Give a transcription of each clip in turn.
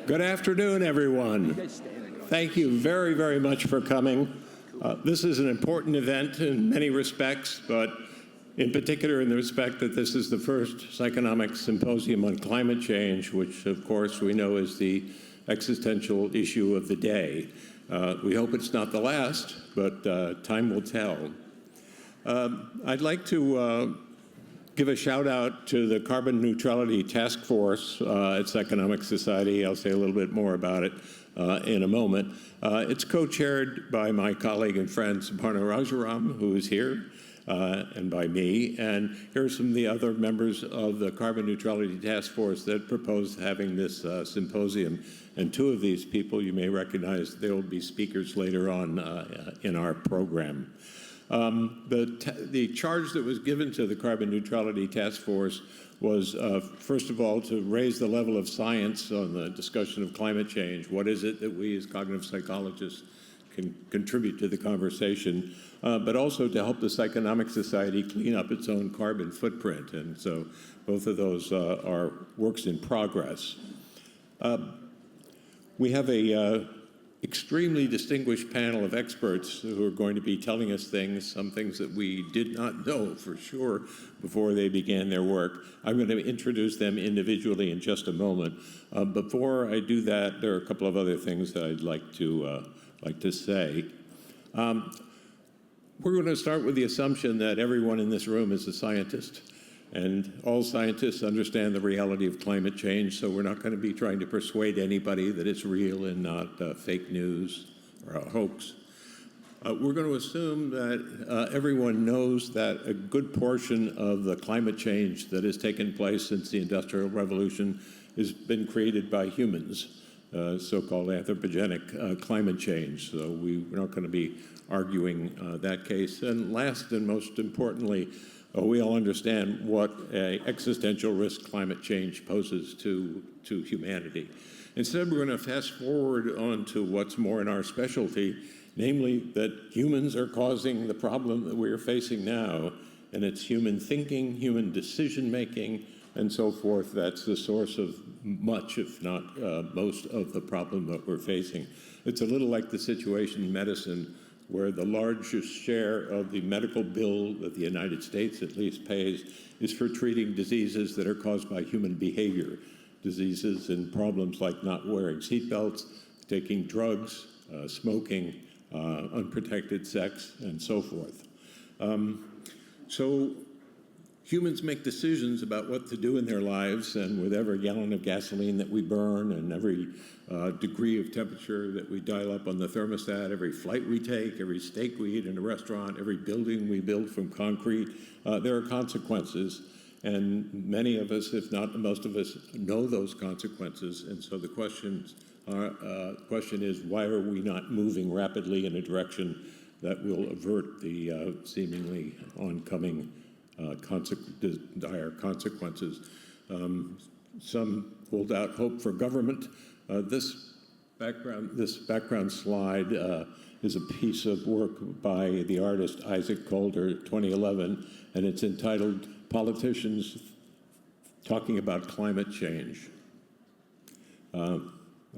Good afternoon, everyone. Thank you very, very much for coming. This is an important event in many respects, but in particular in the respect that this is the first Psychonomic Symposium on climate change, which, of course, we know is the existential issue of the day. We hope it's not the last, but time will tell. I'd like to give a shout out to the Carbon Neutrality Task Force at Psychonomic Society. I'll say a little bit more about it in a moment. It's co-chaired by my colleague and friend Suparna Rajaram, who is here, and by me. And here are some of the other members of the Carbon Neutrality Task Force that proposed having this symposium. And two of these people you may recognize. They will be speakers later on in our program. The charge that was given to the Carbon Neutrality Task Force was, first of all, to raise the level of science on the discussion of climate change. What is it that we as cognitive psychologists can contribute to the conversation, but also to help the Psychonomic Society clean up its own carbon footprint. And so both of those are works in progress. We have a extremely distinguished panel of experts who are going to be telling us things, some things that we did not know for sure before they began their work. I'm going to introduce them individually in just a moment. Before I do that, there are a couple of other things that I'd like to say. We're going to start with the assumption that everyone in this room is a scientist. And all scientists understand the reality of climate change, so we're not going to be trying to persuade anybody that it's real and not fake news or a hoax. We're going to assume that everyone knows that a good portion of the climate change that has taken place since the Industrial Revolution has been created by humans, so-called anthropogenic climate change. So we're not going to be arguing that case. And last and most importantly, we all understand what an existential risk climate change poses to humanity. Instead, we're going to fast forward on to what's more in our specialty, namely that humans are causing the problem that we are facing now, and it's human thinking, human decision-making, and so forth. That's the source of much, if not most, of the problem that we're facing. It's a little like the situation in medicine, where the largest share of the medical bill that the United States at least pays is for treating diseases that are caused by human behavior, diseases and problems like not wearing seatbelts, taking drugs, smoking, unprotected sex, and so forth. So humans make decisions about what to do in their lives, and with every gallon of gasoline that we burn and every degree of temperature that we dial up on the thermostat, every flight we take, every steak we eat in a restaurant, every building we build from concrete, there are consequences. And many of us, if not most of us, know those consequences. And so the question is, why are we not moving rapidly in a direction that will avert the seemingly oncoming dire consequences? Some hold out hope for government. This background slide is a piece of work by the artist Isaac Calder, 2011, and it's entitled "Politicians Talking About Climate Change." I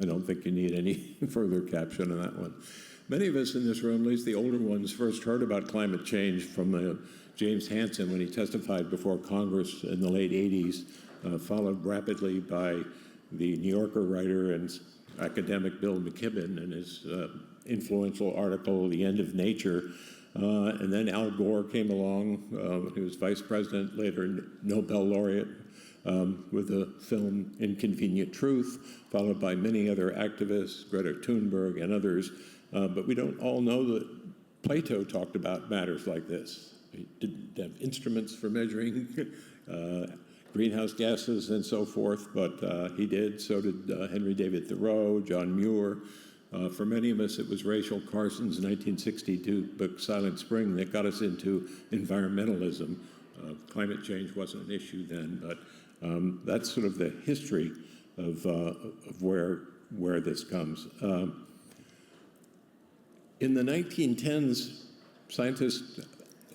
don't think you need any further caption on that one. Many of us in this room, at least the older ones, first heard about climate change from James Hansen when he testified before Congress in the late 80s, followed rapidly by the New Yorker writer and academic Bill McKibben and his influential article, "The End of Nature." And then Al Gore came along, he was vice president, later Nobel laureate, with the film Inconvenient Truth, followed by many other activists, Greta Thunberg and others. But we don't all know that Plato talked about matters like this. He didn't have instruments for measuring greenhouse gases and so forth, but he did. So did Henry David Thoreau, John Muir. For many of us, it was Rachel Carson's 1962 book, Silent Spring, that got us into environmentalism. Climate change wasn't an issue then, but that's sort of the history of where this comes. In the 1910s, scientists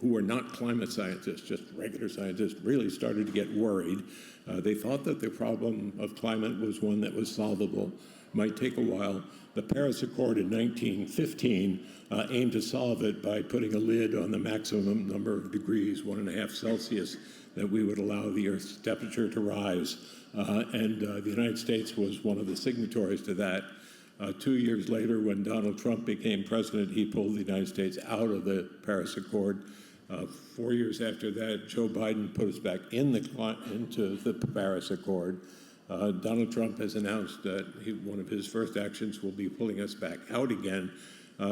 who were not climate scientists, just regular scientists, really started to get worried. They thought that the problem of climate was one that was solvable, might take a while. The Paris Accord in 1915 aimed to solve it by putting a lid on the maximum number of degrees, 1.5 Celsius, that we would allow the Earth's temperature to rise. The United States was one of the signatories to that. 2 years later, when Donald Trump became president, he pulled the United States out of the Paris Accord. 4 years after that, Joe Biden put us back into the Paris Accord. Donald Trump has announced that one of his first actions will be pulling us back out again.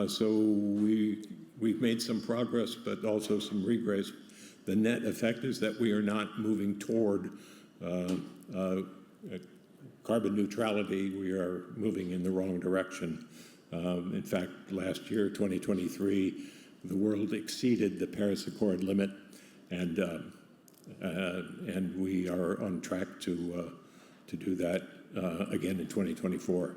So we've made some progress, but also some regress. The net effect is that we are not moving toward carbon neutrality. We are moving in the wrong direction. In fact, last year, 2023, the world exceeded the Paris Accord limit, and we are on track to do that again in 2024.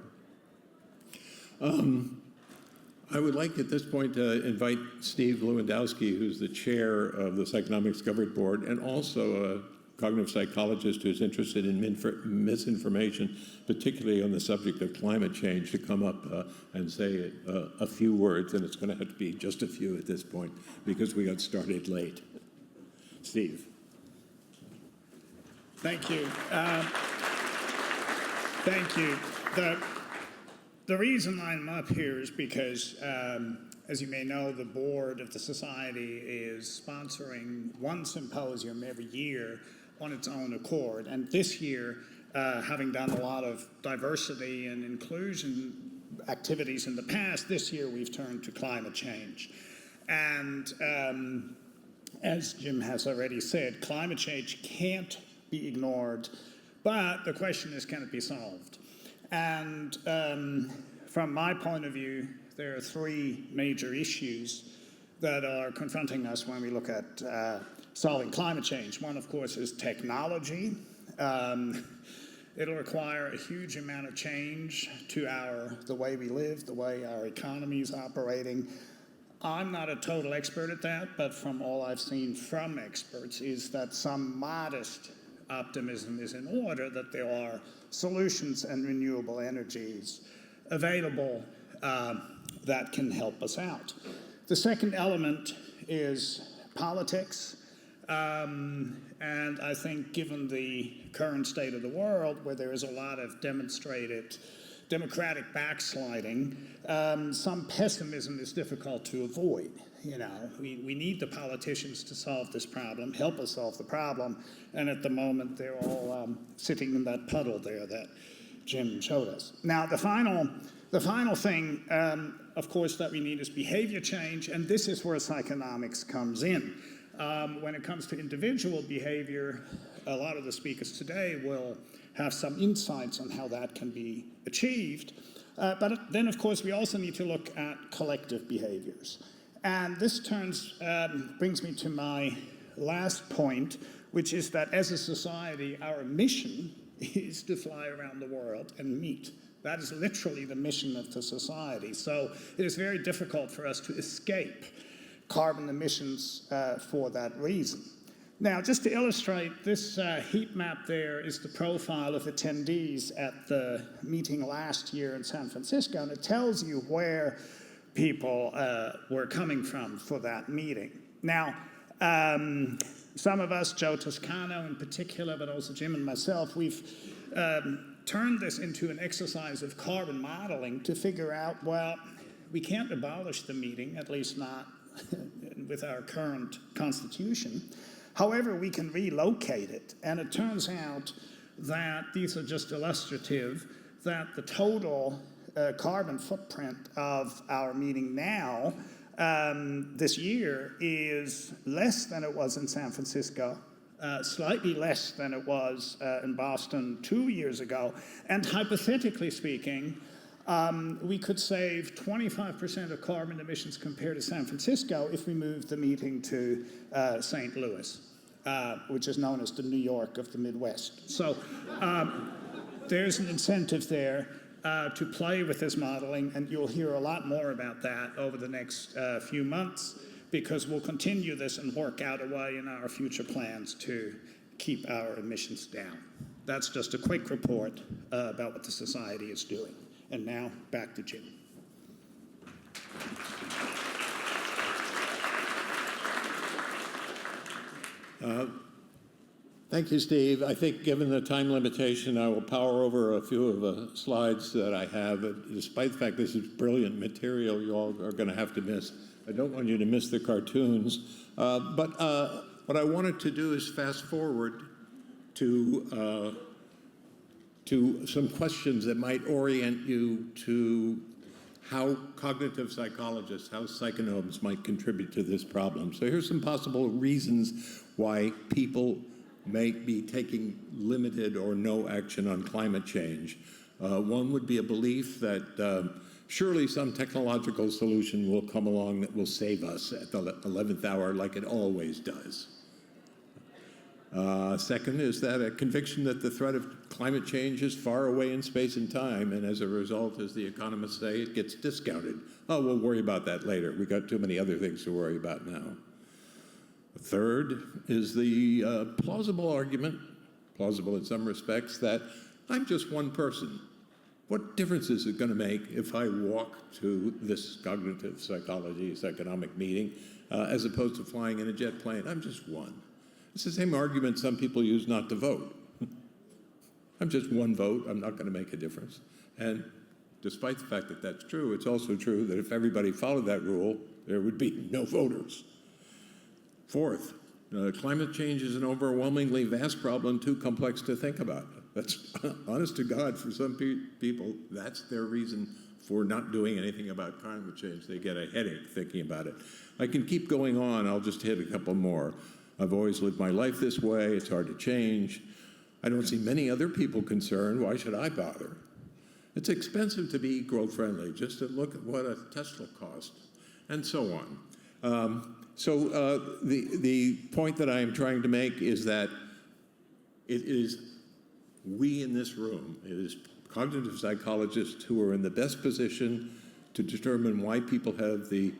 I would like at this point to invite Steve Lewandowski, who's the chair of the Psychonomics Governing Board and also a cognitive psychologist who's interested in misinformation, particularly on the subject of climate change, to come up and say a few words, and it's going to have to be just a few at this point because we got started late. Steve. Thank you. Thank you. The reason I'm up here is because, as you may know, the board of the Society is sponsoring one symposium every year on its own accord. And this year, having done a lot of diversity and inclusion activities in the past, this year we've turned to climate change. And as Jim has already said, climate change can't be ignored, but the question is, can it be solved? And from my point of view, there are three major issues that are confronting us when we look at solving climate change. One, of course, is technology. It'll require a huge amount of change to the way we live, the way our economy is operating. I'm not a total expert at that, but from all I've seen from experts is that some modest optimism is in order, that there are solutions and renewable energies available that can help us out. The second element is politics. And I think given the current state of the world, where there is a lot of demonstrated democratic backsliding, some pessimism is difficult to avoid. You know, we need the politicians to solve this problem, help us solve the problem, and at the moment they're all sitting in that puddle there that Jim showed us. Now, the final thing, of course, that we need is behavior change, and this is where psychonomics comes in. When it comes to individual behavior, a lot of the speakers today will have some insights on how that can be achieved. But then, of course, we also need to look at collective behaviors. And this brings me to my last point, which is that as a society, our mission is to fly around the world and meet. That is literally the mission of the society. So it is very difficult for us to escape carbon emissions for that reason. Now, just to illustrate, this heat map there is the profile of attendees at the meeting last year in San Francisco, and it tells you where people were coming from for that meeting. Now, some of us, Joe Toscano in particular, but also Jim and myself, we've turned this into an exercise of carbon modeling to figure out, well, we can't abolish the meeting, at least not with our current constitution. However, we can relocate it. And it turns out that these are just illustrative, that the total carbon footprint of our meeting now this year is less than it was in San Francisco, slightly less than it was in Boston 2 years ago. And hypothetically speaking, we could save 25% of carbon emissions compared to San Francisco if we moved the meeting to St. Louis, which is known as the New York of the Midwest. So there's an incentive there to play with this modeling, and you'll hear a lot more about that over the next few months. because we'll continue this and work out a way in our future plans to keep our emissions down. That's just a quick report about what the society is doing. And now, back to Jim. Thank you, Steve. I think given the time limitation, I will power over a few of the slides that I have. Despite the fact this is brilliant material, you all are going to have to miss. I don't want you to miss the cartoons. But what I wanted to do is fast forward to some questions that might orient you to how cognitive psychologists, how psychonomes might contribute to this problem. So here's some possible reasons why people may be taking limited or no action on climate change. One would be a belief that surely some technological solution will come along that will save us at the 11th hour like it always does. Second is that a conviction that the threat of climate change is far away in space and time, and as a result, as the economists say, it gets discounted. Oh, we'll worry about that later. We've got too many other things to worry about now. Third is the plausible argument, plausible in some respects, that I'm just one person. What difference is it going to make if I walk to this cognitive psychology, economic meeting, as opposed to flying in a jet plane? I'm just one. It's the same argument some people use not to vote. I'm just one vote. I'm not going to make a difference. And despite the fact that that's true, it's also true that if everybody followed that rule, there would be no voters. Fourth, climate change is an overwhelmingly vast problem, too complex to think about. That's honest to God, for some people, that's their reason for not doing anything about climate change. They get a headache thinking about it. I can keep going on. I'll just hit a couple more. I've always lived my life this way. It's hard to change. I don't see many other people concerned. Why should I bother? It's expensive to be eco-friendly. Just to look at what a Tesla costs, and so on. The point that I am trying to make is that it is we in this room, it is cognitive psychologists who are in the best position to determine why people have the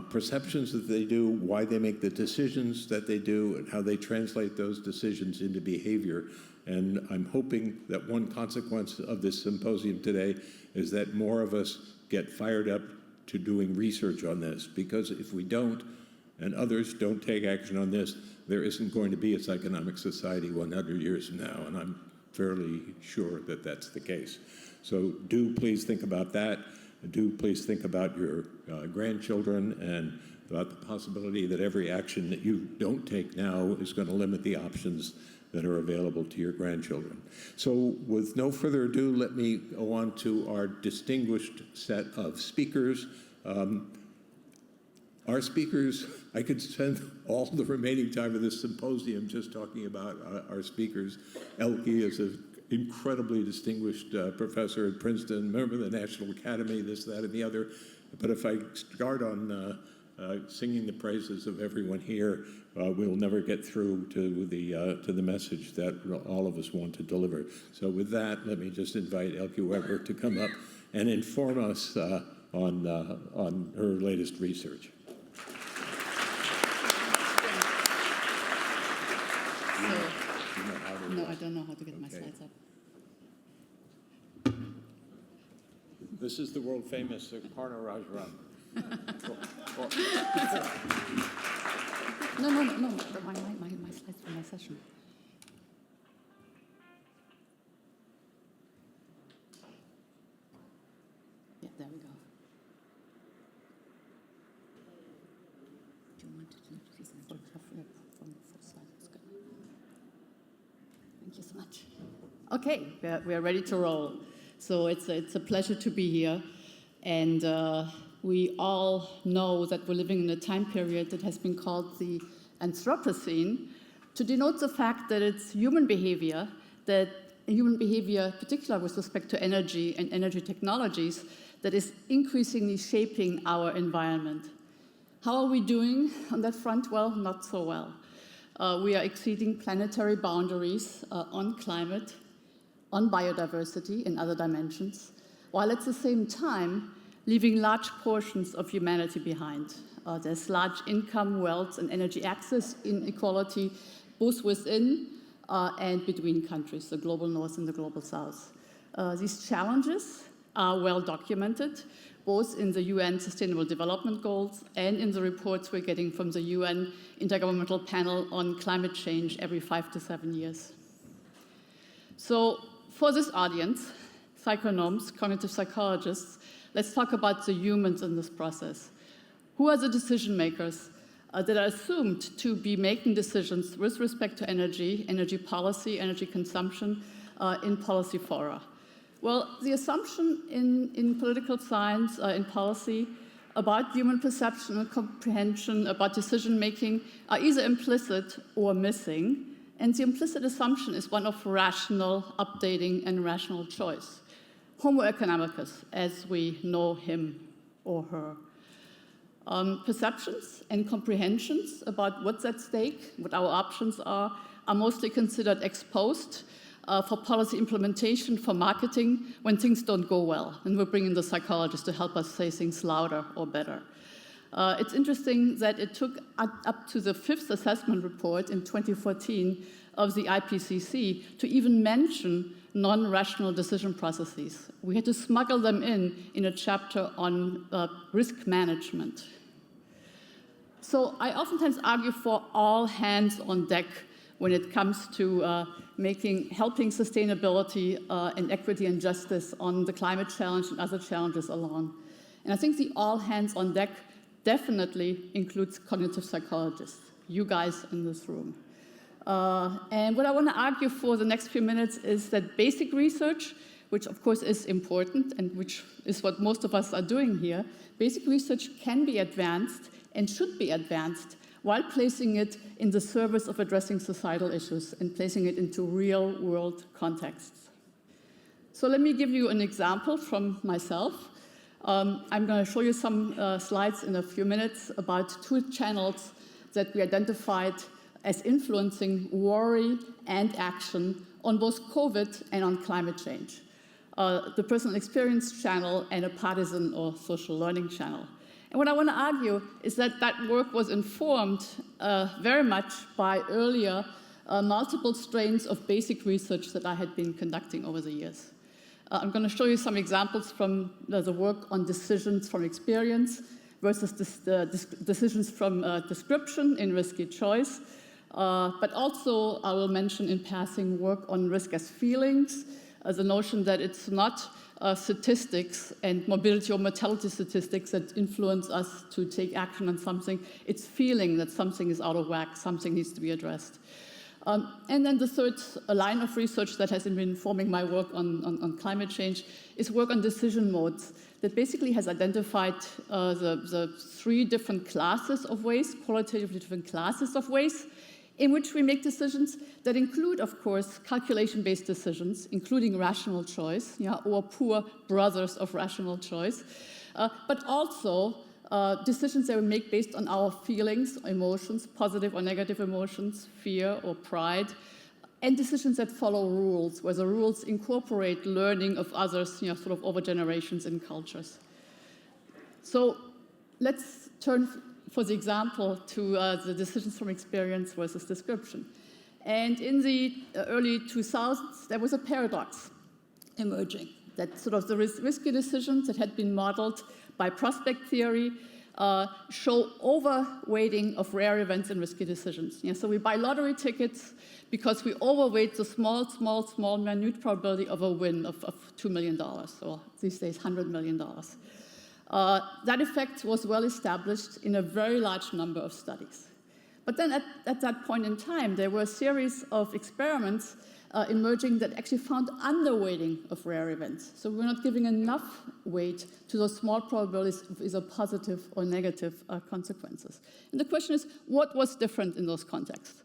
perceptions that they do, why they make the decisions that they do, and how they translate those decisions into behavior. And I'm hoping that one consequence of this symposium today is that more of us get fired up to doing research on this, because if we don't, and others don't take action on this, there isn't going to be a psychonomic society 100 years from now, and I'm fairly sure that that's the case. So do please think about that. Do please think about your grandchildren and about the possibility that every action that you don't take now is going to limit the options that are available to your grandchildren. So with no further ado, let me go on to our distinguished set of speakers. Our speakers, I could spend all the remaining time of this symposium just talking about our speakers. Elke is an incredibly distinguished professor at Princeton, member of the National Academy, this, that, and the other. But if I start on singing the praises of everyone here, we'll never get through to the message that all of us want to deliver. So with that, let me just invite Elke Weber to come up and inform us on her latest research. No, I don't know how to get my slides up. This is the world-famous Parna Rajram. No, my slides for my session. Yeah, there we go. Do you want to do this from the first slide? That's good. Thank you so much. Okay, we are ready to roll. So it's a pleasure to be here. And we all know that we're living in a time period that has been called the Anthropocene, to denote the fact that it's human behavior, particularly with respect to energy and energy technologies, that is increasingly shaping our environment. How are we doing on that front? Well, not so well. We are exceeding planetary boundaries on climate, on biodiversity and other dimensions, while at the same time leaving large portions of humanity behind. There's large income, wealth, and energy access inequality, both within and between countries, the global north and the global south. These challenges are well documented, both in the UN Sustainable Development Goals and in the reports we're getting from the UN Intergovernmental Panel on Climate Change every 5 to 7 years. So for this audience, psychonomes, cognitive psychologists, let's talk about the humans in this process. Who are the decision makers that are assumed to be making decisions with respect to energy, energy policy, energy consumption in policy fora? Well, the assumption in political science, in policy, about human perception and comprehension, about decision-making, are either implicit or missing. And the implicit assumption is one of rational updating and rational choice. Homo economicus, as we know him or her. Perceptions and comprehensions about what's at stake, what our options are mostly considered ex post for policy implementation, for marketing, when things don't go well. And we're bringing the psychologists to help us say things louder or better. It's interesting that it took up to the 5th assessment report in 2014 of the IPCC to even mention non-rational decision processes. We had to smuggle them in a chapter on risk management. So I oftentimes argue for all hands on deck when it comes to helping sustainability and equity and justice on the climate challenge and other challenges along. And I think the all hands on deck definitely includes cognitive psychologists, you guys in this room. And what I want to argue for the next few minutes is that basic research, which of course is important and which is what most of us are doing here, basic research can be advanced and should be advanced while placing it in the service of addressing societal issues and placing it into real-world contexts. So let me give you an example from myself. I'm going to show you some slides in a few minutes about 2 channels that we identified as influencing worry and action on both COVID and on climate change. The personal experience channel and a partisan or social learning channel. And what I want to argue is that that work was informed very much by earlier multiple strains of basic research that I had been conducting over the years. I'm going to show you some examples from the work on decisions from experience versus decisions from description in risky choice. But also, I will mention in passing work on risk as feelings, the notion that it's not statistics and mobility or mortality statistics that influence us to take action on something. It's feeling that something is out of whack, something needs to be addressed. And then the third line of research that has been informing my work on climate change is work on decision modes that basically has identified the 3 different classes of ways, qualitatively different classes of ways, in which we make decisions that include, of course, calculation-based decisions, including rational choice, or poor brothers of rational choice, but also decisions that we make based on our feelings, emotions, positive or negative emotions, fear or pride, and decisions that follow rules, where the rules incorporate learning of others, sort of over generations and cultures. So let's turn for the example to the decisions from experience versus description. And in the early 2000s, there was a paradox emerging, that sort of the risky decisions that had been modeled by prospect theory show overweighting of rare events and risky decisions. So we buy lottery tickets because we overweight the small, minute probability of a win of $2 million, or these days $100 million. That effect was well established in a very large number of studies. But then at that point in time, there were a series of experiments emerging that actually found underweighting of rare events. So we're not giving enough weight to those small probabilities of either positive or negative consequences. And the question is, what was different in those contexts?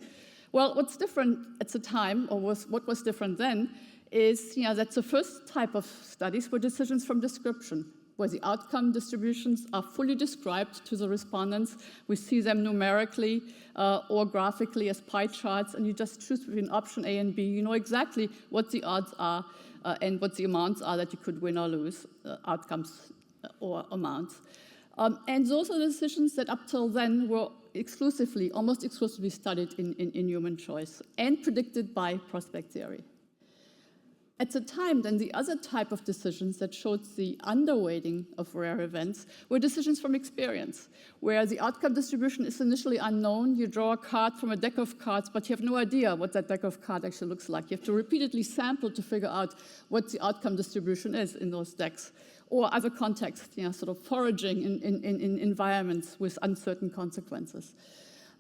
Well, what's different at the time, or what was different then, is that the first type of studies were decisions from description, where the outcome distributions are fully described to the respondents. We see them numerically or graphically as pie charts, and you just choose between option A and B. You know exactly what the odds are and what the amounts are that you could win or lose, outcomes or amounts. And those are the decisions that up till then were almost exclusively studied in human choice and predicted by prospect theory. At the time, then, the other type of decisions that showed the underweighting of rare events were decisions from experience, where the outcome distribution is initially unknown. You draw a card from a deck of cards, but you have no idea what that deck of cards actually looks like. You have to repeatedly sample to figure out what the outcome distribution is in those decks, or other contexts, sort of foraging in environments with uncertain consequences.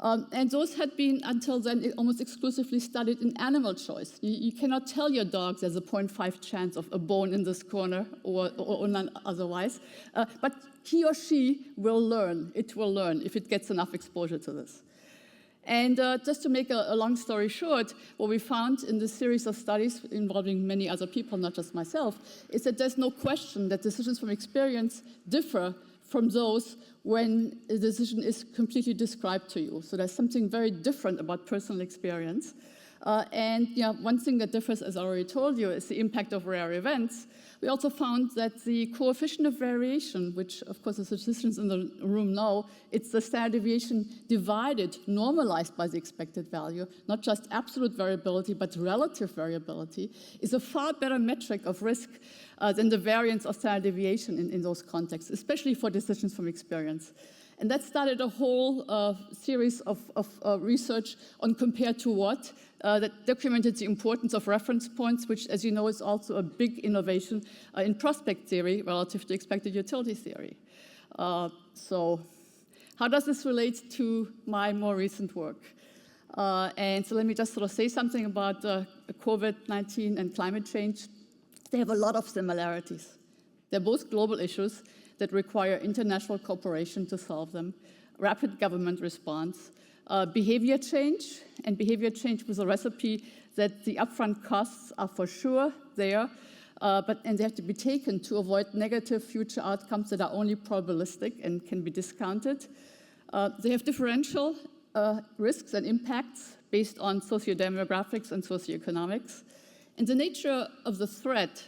And those had been, until then, almost exclusively studied in animal choice. You cannot tell your dog there's a 0.5 chance of a bone in this corner or none otherwise. But he or she will learn. It will learn if it gets enough exposure to this. And just to make a long story short, what we found in this series of studies involving many other people, not just myself, is that there's no question that decisions from experience differ from those when a decision is completely described to you. So there's something very different about personal experience. And one thing that differs, as I already told you, is the impact of rare events. We also found that the coefficient of variation, which of course the statisticians in the room know, it's the standard deviation divided, normalized by the expected value, not just absolute variability, but relative variability, is a far better metric of risk than the variance of standard deviation in those contexts, especially for decisions from experience. And that started a whole series of research on compared to what, that documented the importance of reference points, which, as you know, is also a big innovation in prospect theory relative to expected utility theory. So how does this relate to my more recent work? And so let me just sort of say something about COVID-19 and climate change. They have a lot of similarities. They're both global issues that require international cooperation to solve them, rapid government response, behavior change, and behavior change with a recipe that the upfront costs are for sure there, and they have to be taken to avoid negative future outcomes that are only probabilistic and can be discounted. They have differential risks and impacts based on sociodemographics and socioeconomics. And the nature of the threat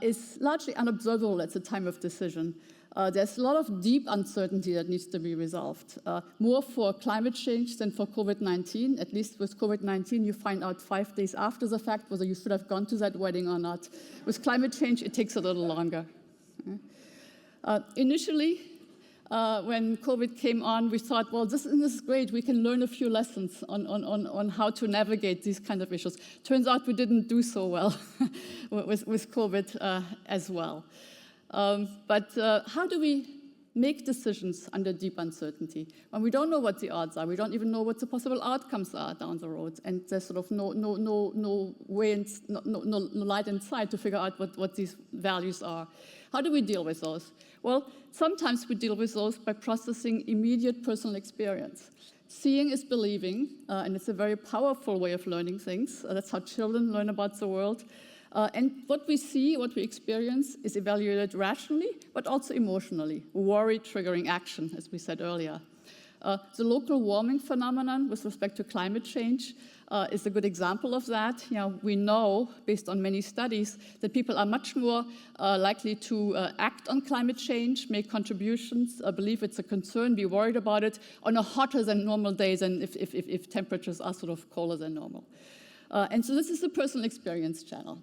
is largely unobservable at the time of decision. There's a lot of deep uncertainty that needs to be resolved, more for climate change than for COVID-19. At least with COVID-19, you find out 5 days after the fact whether you should have gone to that wedding or not. With climate change, it takes a little longer. Initially, when COVID came on, we thought, well, this is great. We can learn a few lessons on how to navigate these kind of issues. Turns out we didn't do so well with COVID as well. But how do we make decisions under deep uncertainty when we don't know what the odds are? We don't even know what the possible outcomes are down the road, and there's sort of no way, no light in sight to figure out what these values are. How do we deal with those? Well, sometimes we deal with those by processing immediate personal experience. Seeing is believing, and it's a very powerful way of learning things. That's how children learn about the world. And what we see, what we experience, is evaluated rationally, but also emotionally, worry triggering action, as we said earlier. The local warming phenomenon with respect to climate change is a good example of that. We know, based on many studies, that people are much more likely to act on climate change, make contributions, believe it's a concern, be worried about it on a hotter than normal day than if temperatures are sort of colder than normal. And so this is the personal experience channel.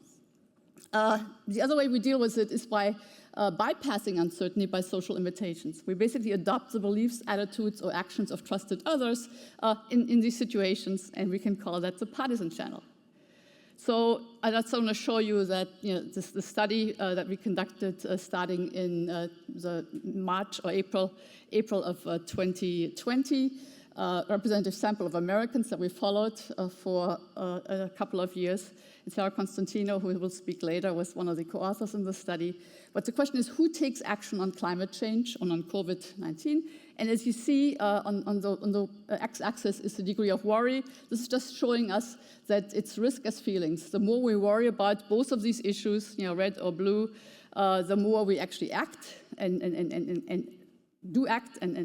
The other way we deal with it is by bypassing uncertainty by social imitations. We basically adopt the beliefs, attitudes, or actions of trusted others in these situations, and we can call that the partisan channel. So I just want to show you that the study that we conducted starting in the March or April of 2020, representative sample of Americans that we followed for a couple of years. And Sarah Constantino, who will speak later, was one of the co-authors in the study. But the question is, who takes action on climate change and on COVID-19? And as you see on the x-axis is the degree of worry. This is just showing us that it's risk as feelings. The more we worry about both of these issues, red or blue, the more we actually act and do act and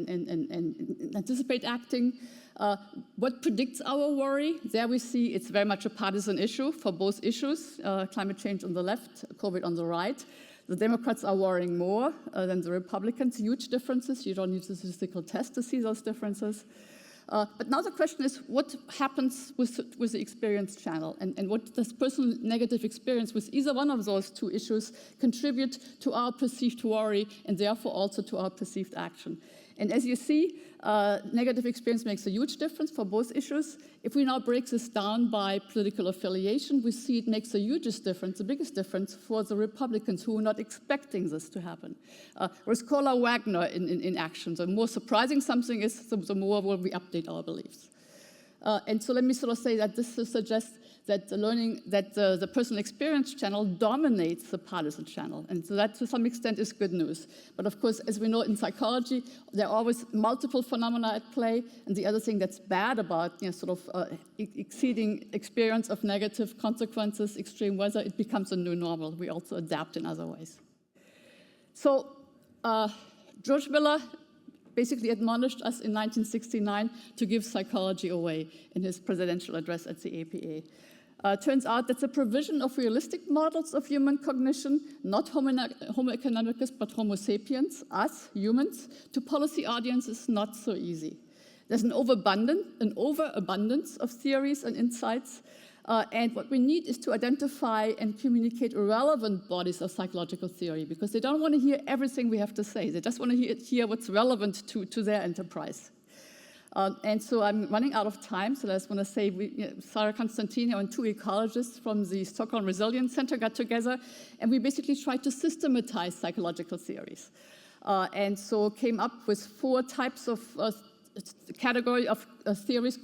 anticipate acting. What predicts our worry? There we see it's very much a partisan issue for both issues, climate change on the left, COVID on the right. The Democrats are worrying more than the Republicans. Huge differences. You don't need a statistical test to see those differences. But now the question is, what happens with the experience channel? And what does personal negative experience with either one of those two issues contribute to our perceived worry and therefore also to our perceived action? And as you see, negative experience makes a huge difference for both issues. If we now break this down by political affiliation, we see it makes the hugest difference, the biggest difference for the Republicans who are not expecting this to happen. With Cola Wagner in action, the more surprising something is, the more will we update our beliefs. And so let me sort of say that this suggests that the personal experience channel dominates the partisan channel. And so that to some extent is good news. But of course, as we know in psychology, there are always multiple phenomena at play. And the other thing that's bad about exceeding experience of negative consequences, extreme weather, it becomes a new normal. We also adapt in other ways. So George Miller basically admonished us in 1969 to give psychology away in his presidential address at the APA. Turns out that the provision of realistic models of human cognition, not Homo economicus, but Homo sapiens, us, humans, to policy audiences is not so easy. There's an overabundance of theories and insights, and what we need is to identify and communicate relevant bodies of psychological theory, because they don't want to hear everything we have to say. They just want to hear what's relevant to their enterprise. And so I'm running out of time, so I just want to say, Sarah Constantino and two ecologists from the Stockholm Resilience Center got together, and we basically tried to systematize psychological theories. And so came up with 4 types of category of theories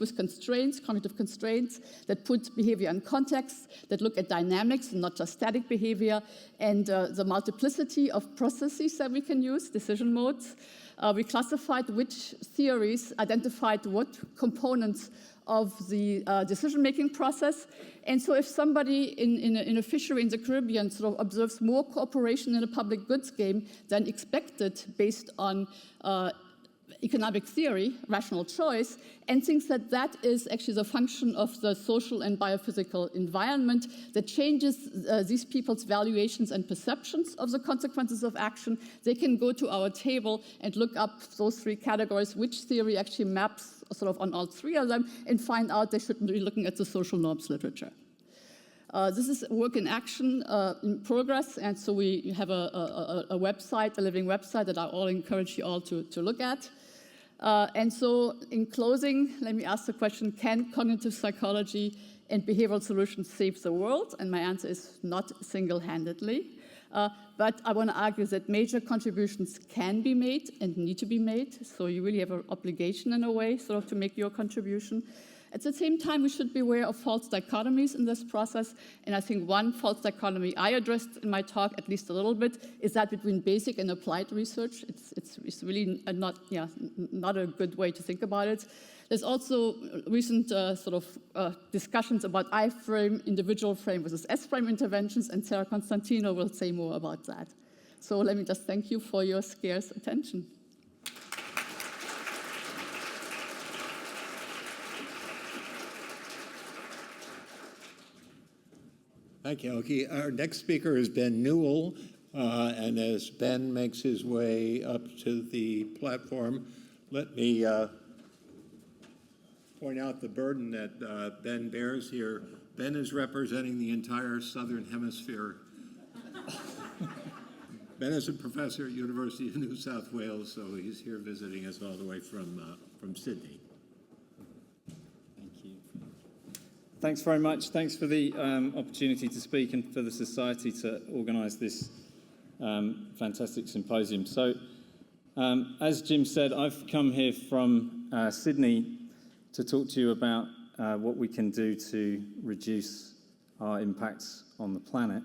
with constraints, cognitive constraints, that put behavior in context, that look at dynamics and not just static behavior, and the multiplicity of processes that we can use, decision modes. We classified which theories identified what components of the decision-making process. And so if somebody in a fishery in the Caribbean sort of observes more cooperation in a public goods game than expected based on economic theory, rational choice, and thinks that that is actually the function of the social and biophysical environment that changes these people's valuations and perceptions of the consequences of action, they can go to our table and look up those 3 categories, which theory actually maps sort of on all 3 of them, and find out they should be looking at the social norms literature. This is work in action in progress, and so we have a website, a living website that I all encourage you all to look at. And so in closing, let me ask the question, can cognitive psychology and behavioral solutions save the world? And my answer is not single-handedly. But I want to argue that major contributions can be made and need to be made. So you really have an obligation in a way sort of to make your contribution. At the same time, we should be aware of false dichotomies in this process. And I think one false dichotomy I addressed in my talk, at least a little bit, is that between basic and applied research. It's really not a good way to think about it. There's also recent discussions about I-frame, individual frame versus S-frame interventions, and Sarah Constantino will say more about that. So let me just thank you for your scarce attention. Thank you, Oki. Our next speaker is Ben Newell, and as Ben makes his way up to the platform, let me point out the burden that Ben bears here. Ben is representing the entire Southern Hemisphere. Ben is a professor at University of New South Wales, so he's here visiting us all the way from Sydney. Thanks very much. Thanks for the opportunity to speak and for the Society to organise this fantastic symposium. So, as Jim said, I've come here from Sydney to talk to you about what we can do to reduce our impacts on the planet.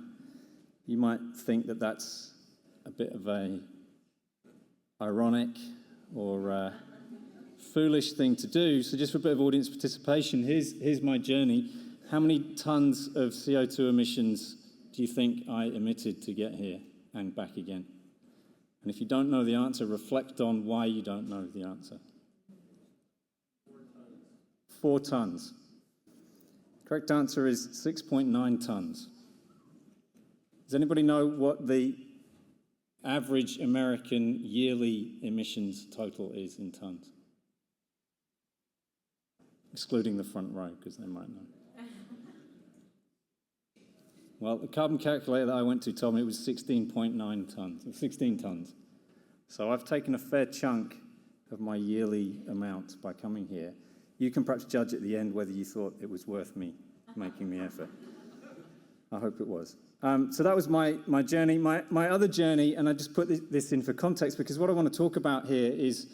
You might think that that's a bit of a ironic or foolish thing to do. So just for a bit of audience participation, here's my journey. How many tons of CO2 emissions do you think I emitted to get here and back again? And if you don't know the answer, reflect on why you don't know the answer. 4 tons. Correct answer is 6.9 tons. Does anybody know what the average American yearly emissions total is in tons? Excluding the front row, because they might know. Well, the carbon calculator that I went to told me it was 16.9 tons, 16 tons. So I've taken a fair chunk of my yearly amount by coming here. You can perhaps judge at the end whether you thought it was worth me making the effort. I hope it was. So that was my journey. My other journey, and I just put this in for context, because what I want to talk about here is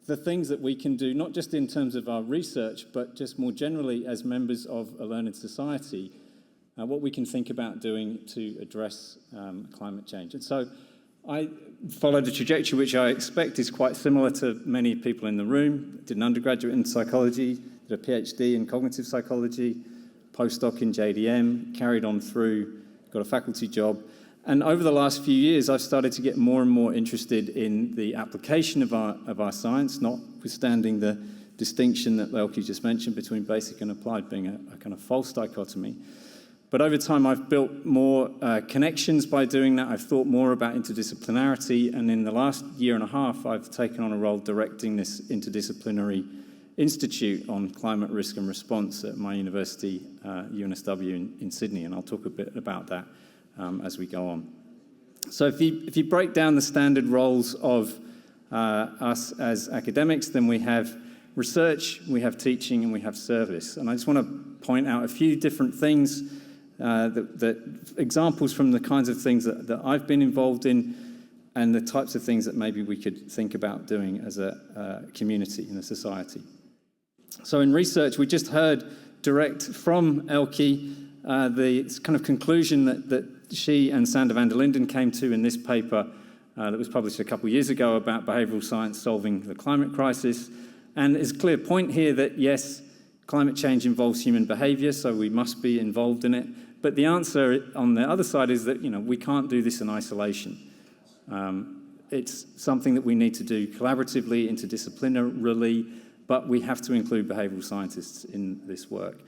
the things that we can do, not just in terms of our research, but just more generally as members of a learned society, what we can think about doing to address climate change. And so I followed a trajectory which I expect is quite similar to many people in the room. Did an undergraduate in psychology, did a PhD in cognitive psychology, postdoc in JDM, carried on through, got a faculty job. And over the last few years, I've started to get more and more interested in the application of our science, notwithstanding the distinction that Elke just mentioned between basic and applied being a kind of false dichotomy. But over time, I've built more connections by doing that. I've thought more about interdisciplinarity. And in the last year and a half, I've taken on a role directing this interdisciplinary institute on climate risk and response at my university, UNSW in Sydney. And I'll talk a bit about that as we go on. So if you break down the standard roles of us as academics, then we have research, we have teaching, and we have service. And I just want to point out a few different things, examples from the kinds of things that I've been involved in, and the types of things that maybe we could think about doing as a community in a society. So in research, we just heard direct from Elke the kind of conclusion that she and Sander van der Linden came to in this paper that was published a couple of years ago about behavioural science solving the climate crisis. And there's a clear point here that, yes, climate change involves human behaviour, so we must be involved in it. But the answer on the other side is that, we can't do this in isolation. It's something that we need to do collaboratively, interdisciplinarily, but we have to include behavioural scientists in this work.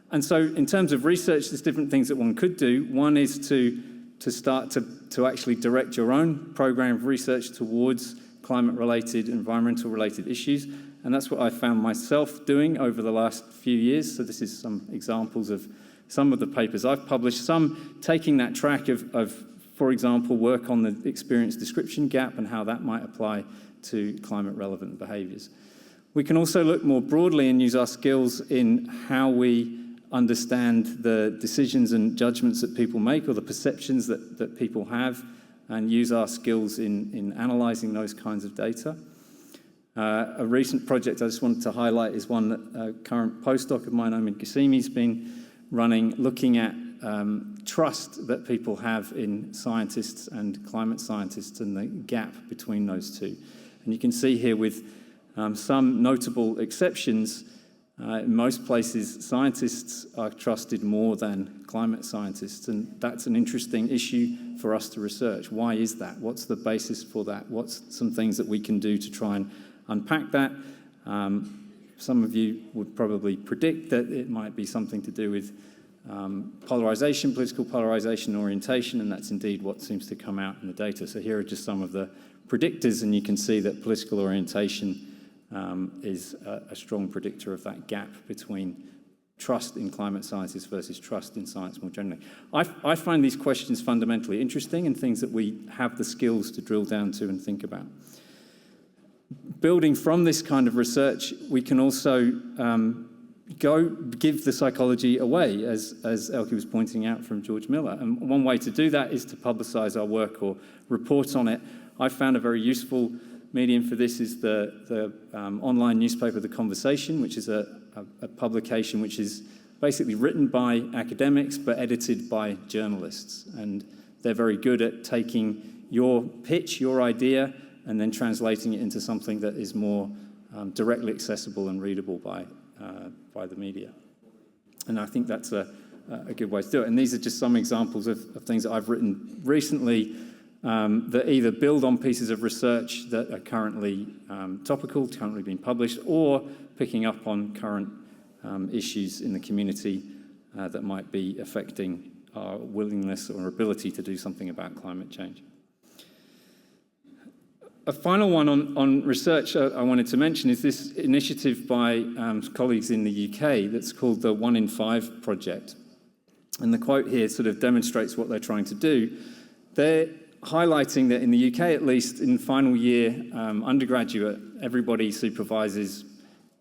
And so in terms of research, there's different things that one could do. One is to start to actually direct your own program of research towards climate-related, environmental-related issues. And that's what I found myself doing over the last few years. So this is some examples of some of the papers I've published, some taking that track of, for example, work on the experience description gap and how that might apply to climate-relevant behaviours. We can also look more broadly and use our skills in how we understand the decisions and judgments that people make, or the perceptions that people have, and use our skills in analysing those kinds of data. A recent project I just wanted to highlight is one that a current postdoc of mine, Omid Ghassemi's been running, looking at trust that people have in scientists and climate scientists and the gap between those two. And you can see here with some notable exceptions, in most places, scientists are trusted more than climate scientists, and that's an interesting issue for us to research. Why is that? What's the basis for that? What's some things that we can do to try and unpack that? Some of you would probably predict that it might be something to do with polarization, political polarization, orientation, and that's indeed what seems to come out in the data. So here are just some of the predictors, and you can see that political orientation is a strong predictor of that gap between trust in climate sciences versus trust in science more generally. I find these questions fundamentally interesting and things that we have the skills to drill down to and think about. Building from this kind of research, we can also go give the psychology away, as Elke was pointing out from George Miller. And one way to do that is to publicise our work or report on it. I found a very useful medium for this is the online newspaper, The Conversation, which is a publication which is basically written by academics but edited by journalists. And they're very good at taking your pitch, your idea, and then translating it into something that is more directly accessible and readable by the media. And I think that's a good way to do it. And these are just some examples of things that I've written recently that either build on pieces of research that are currently topical, currently being published, or picking up on current issues in the community that might be affecting our willingness or ability to do something about climate change. A final one on research I wanted to mention is this initiative by colleagues in the UK that's called the 1 in 5 project. And the quote here sort of demonstrates what they're trying to do. They're highlighting that in the UK, at least, in final year undergraduate, everybody supervises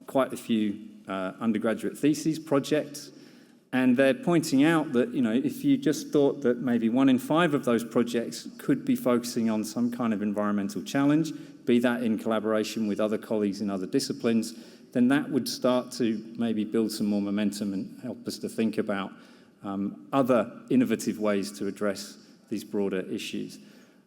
quite a few undergraduate theses, projects, and they're pointing out that, you know, if you just thought that maybe 1 in 5 of those projects could be focusing on some kind of environmental challenge, be that in collaboration with other colleagues in other disciplines, then that would start to maybe build some more momentum and help us to think about other innovative ways to address these broader issues.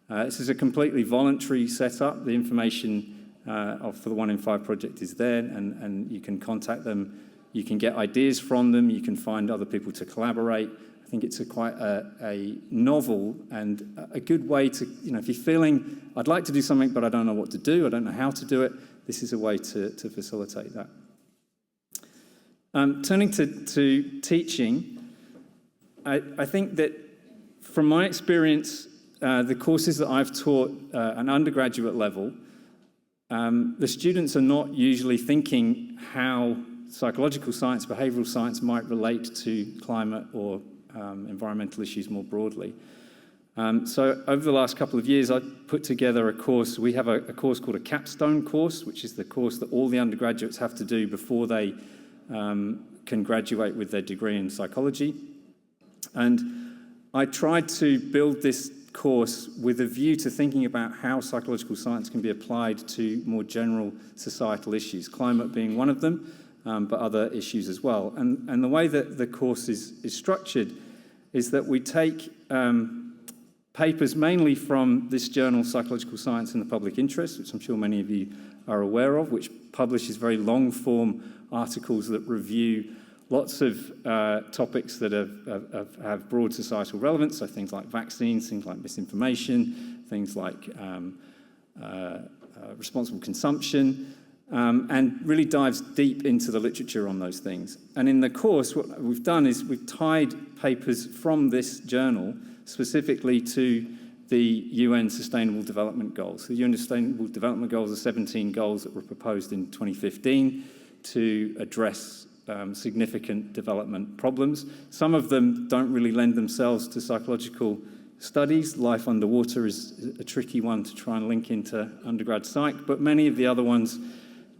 This is a completely voluntary setup. The information for the 1 in 5 project is there, and you can contact them. You can get ideas from them. You can find other people to collaborate. I think it's quite a novel and a good way to, you know, if you're feeling, I'd like to do something, but I don't know what to do, I don't know how to do it, this is a way to facilitate that. Turning to teaching, I think that from my experience, the courses that I've taught at an undergraduate level, the students are not usually thinking how psychological science, behavioural science might relate to climate or environmental issues more broadly. So over the last couple of years, I've put together a course. We have a course called a capstone course, which is the course that all the undergraduates have to do before they can graduate with their degree in psychology. And I tried to build this course with a view to thinking about how psychological science can be applied to more general societal issues, climate being one of them, but other issues as well. And the way that the course is structured is that we take papers mainly from this journal, Psychological Science in the Public Interest, which I'm sure many of you are aware of, which publishes very long-form articles that review lots of topics that have broad societal relevance, so things like vaccines, things like misinformation, things like responsible consumption, and really dives deep into the literature on those things. And in the course, what we've done is we've tied papers from this journal specifically to the UN Sustainable Development Goals. The UN Sustainable Development Goals are 17 goals that were proposed in 2015 to address significant development problems. Some of them don't really lend themselves to psychological studies. Life underwater is a tricky one to try and link into undergrad psych, but many of the other ones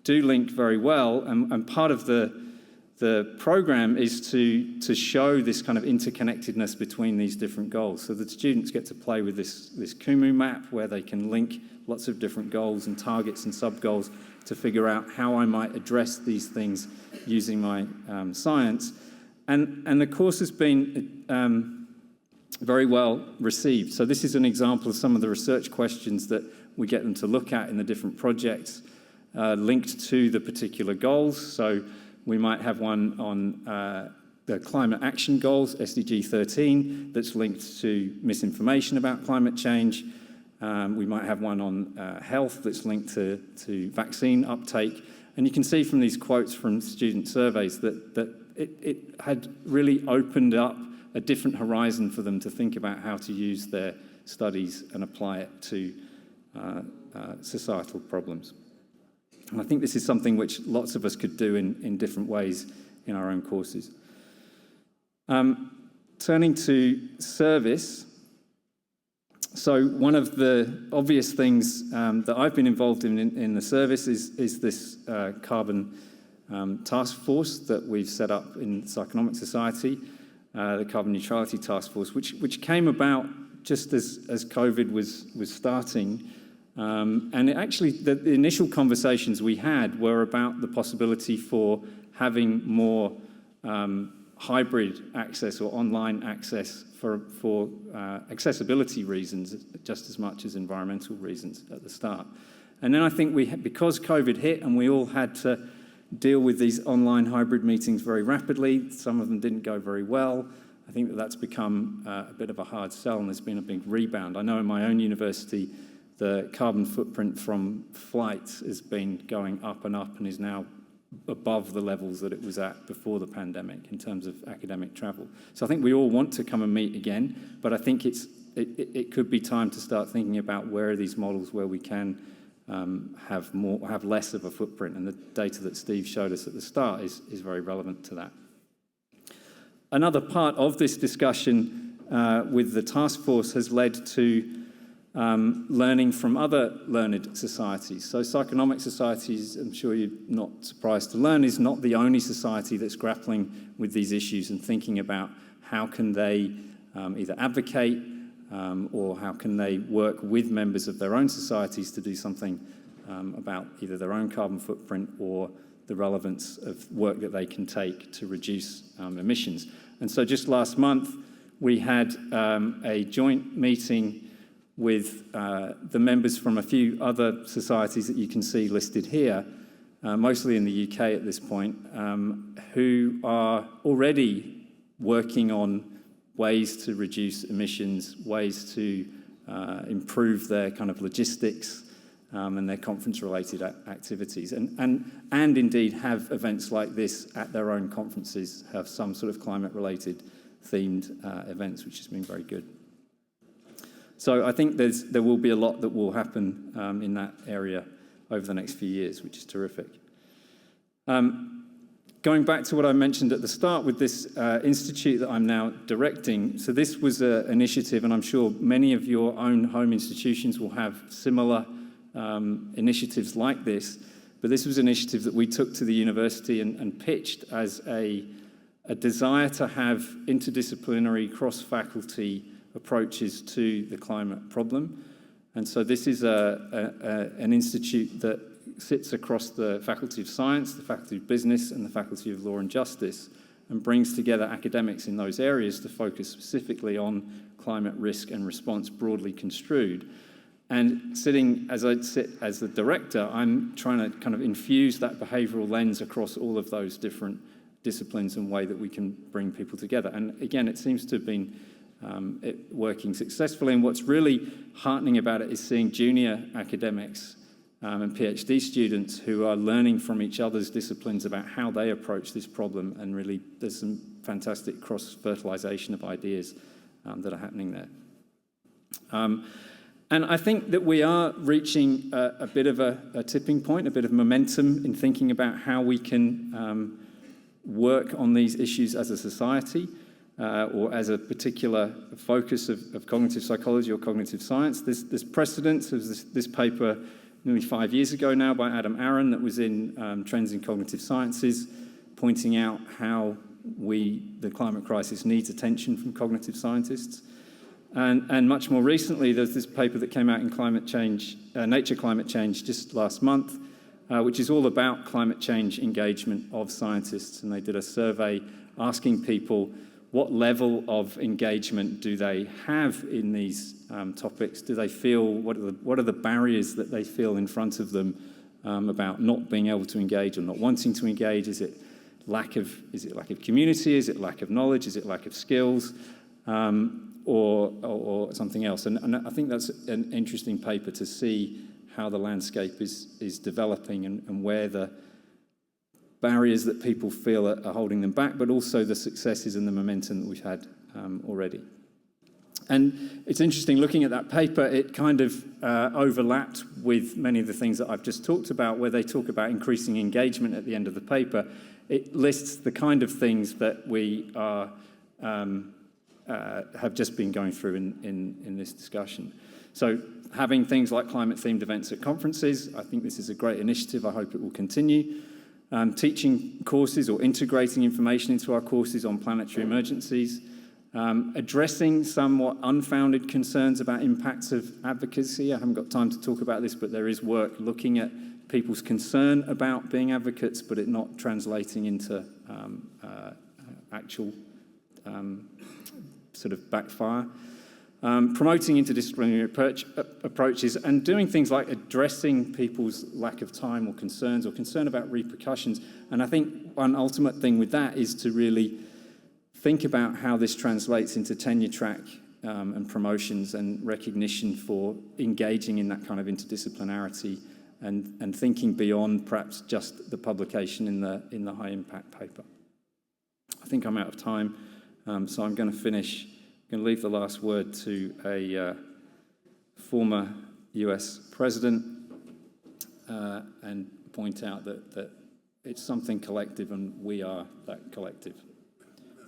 do link very well, and part of the program is to show this kind of interconnectedness between these different goals. So the students get to play with this Kumu map where they can link lots of different goals and targets and sub-goals to figure out how I might address these things using my science. And the course has been very well received. So this is an example of some of the research questions that we get them to look at in the different projects linked to the particular goals. So we might have one on the climate action goals, SDG 13, that's linked to misinformation about climate change. We might have one on health that's linked to vaccine uptake. And you can see from these quotes from student surveys that it had really opened up a different horizon for them to think about how to use their studies and apply it to societal problems. And I think this is something which lots of us could do in different ways in our own courses. Turning to service. So one of the obvious things that I've been involved in the service is this carbon task force that we've set up in Psychonomic Society, the Carbon Neutrality Task Force, which came about just as COVID was starting. And the initial conversations we had were about the possibility for having more hybrid access or online access for accessibility reasons just as much as environmental reasons at the start. And then I think because COVID hit and we all had to deal with these online hybrid meetings very rapidly, some of them didn't go very well. I think that's become a bit of a hard sell, and there's been a big rebound. I know in my own university, the carbon footprint from flights has been going up and up and is now above the levels that it was at before the pandemic in terms of academic travel. So I think we all want to come and meet again, but I think it could be time to start thinking about where are these models where we can have less of a footprint, and the data that Steve showed us at the start is very relevant to that. Another part of this discussion with the task force has led to learning from other learned societies. So psychonomic societies, I'm sure you're not surprised to learn, is not the only society that's grappling with these issues and thinking about how can they either advocate or how can they work with members of their own societies to do something about either their own carbon footprint or the relevance of work that they can take to reduce emissions. And so just last month, we had a joint meeting with the members from a few other societies that you can see listed here, mostly in the UK at this point, who are already working on ways to reduce emissions, ways to improve their kind of logistics and their conference-related activities, and indeed have events like this at their own conferences, have some sort of climate-related themed events, which has been very good. So I think there will be a lot that will happen in that area over the next few years, which is terrific. Going back to what I mentioned at the start with this institute that I'm now directing, so this was an initiative, and I'm sure many of your own home institutions will have similar initiatives like this, but this was an initiative that we took to the university and pitched as a desire to have interdisciplinary, cross-faculty approaches to the climate problem. And so this is an institute that sits across the Faculty of Science, the Faculty of Business, and the Faculty of Law and Justice, and brings together academics in those areas to focus specifically on climate risk and response broadly construed. And sitting, as I sit as the director, I'm trying to kind of infuse that behavioural lens across all of those different disciplines and way that we can bring people together. And again, it seems to have been working successfully. And what's really heartening about it is seeing junior academics and PhD students who are learning from each other's disciplines about how they approach this problem. And really, there's some fantastic cross-fertilization of ideas that are happening there. And I think that we are reaching a bit of a tipping point, a bit of momentum in thinking about how we can work on these issues as a society or as a particular focus of cognitive psychology or cognitive science. There's precedence of this paper nearly 5 years ago now by Adam Aaron that was in Trends in Cognitive Sciences, pointing out how the climate crisis needs attention from cognitive scientists. And much more recently, there's this paper that came out in Nature Climate Change just last month, which is all about climate change engagement of scientists. And they did a survey asking people what level of engagement do they have in these topics? Do they feel, what are the barriers that they feel in front of them about not being able to engage or not wanting to engage? Is it lack of community? Is it lack of knowledge? Is it lack of skills? Or something else. And I think that's an interesting paper to see how the landscape is developing and where the barriers that people feel are holding them back, but also the successes and the momentum that we've had already. And it's interesting, looking at that paper, it kind of overlapped with many of the things that I've just talked about, where they talk about increasing engagement at the end of the paper. It lists the kind of things that we are have just been going through in this discussion. So having things like climate-themed events at conferences, I think this is a great initiative. I hope it will continue. Teaching courses or integrating information into our courses on planetary emergencies. Addressing somewhat unfounded concerns about impacts of advocacy. I haven't got time to talk about this, but there is work looking at people's concern about being advocates, but it not translating into actual sort of backfire. Promoting interdisciplinary approaches and doing things like addressing people's lack of time or concerns or concern about repercussions. And I think one ultimate thing with that is to really think about how this translates into tenure track and promotions and recognition for engaging in that kind of interdisciplinarity and thinking beyond perhaps just the publication in the high impact paper. I think I'm out of time, so I'm going to finish. I'm going to leave the last word to a former US president and point out that it's something collective, and we are that collective.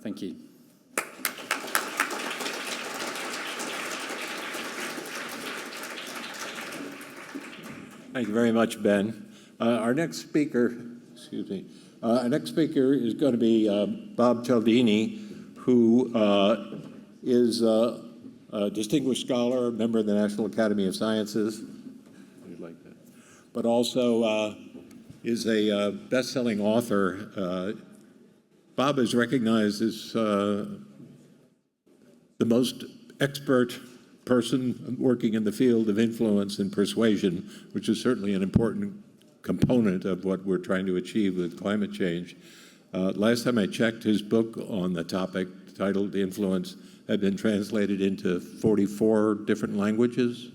Thank you. Thank you very much, Ben. Our next speaker is going to be Bob Cialdini, who is a distinguished scholar, member of the National Academy of Sciences, but also is a best-selling author. Bob is recognized as the most expert person working in the field of influence and persuasion, which is certainly an important component of what we're trying to achieve with climate change. Last time I checked, his book on the topic, titled Influence, had been translated into 44 different languages.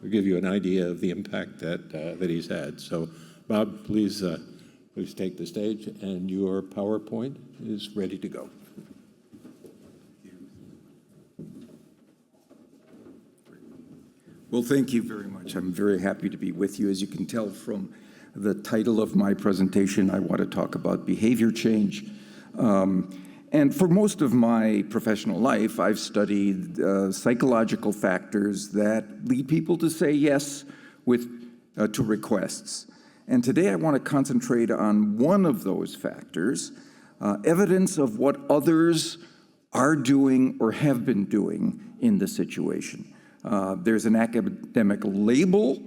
I'll give you an idea of the impact that he's had. So, Bob, please take the stage, and your PowerPoint is ready to go. Well, thank you very much. I'm very happy to be with you. As you can tell from the title of my presentation, I want to talk about behavior change. And for most of my professional life, I've studied psychological factors that lead people to say yes to requests. And today I want to concentrate on one of those factors, evidence of what others are doing or have been doing in the situation. There's an academic label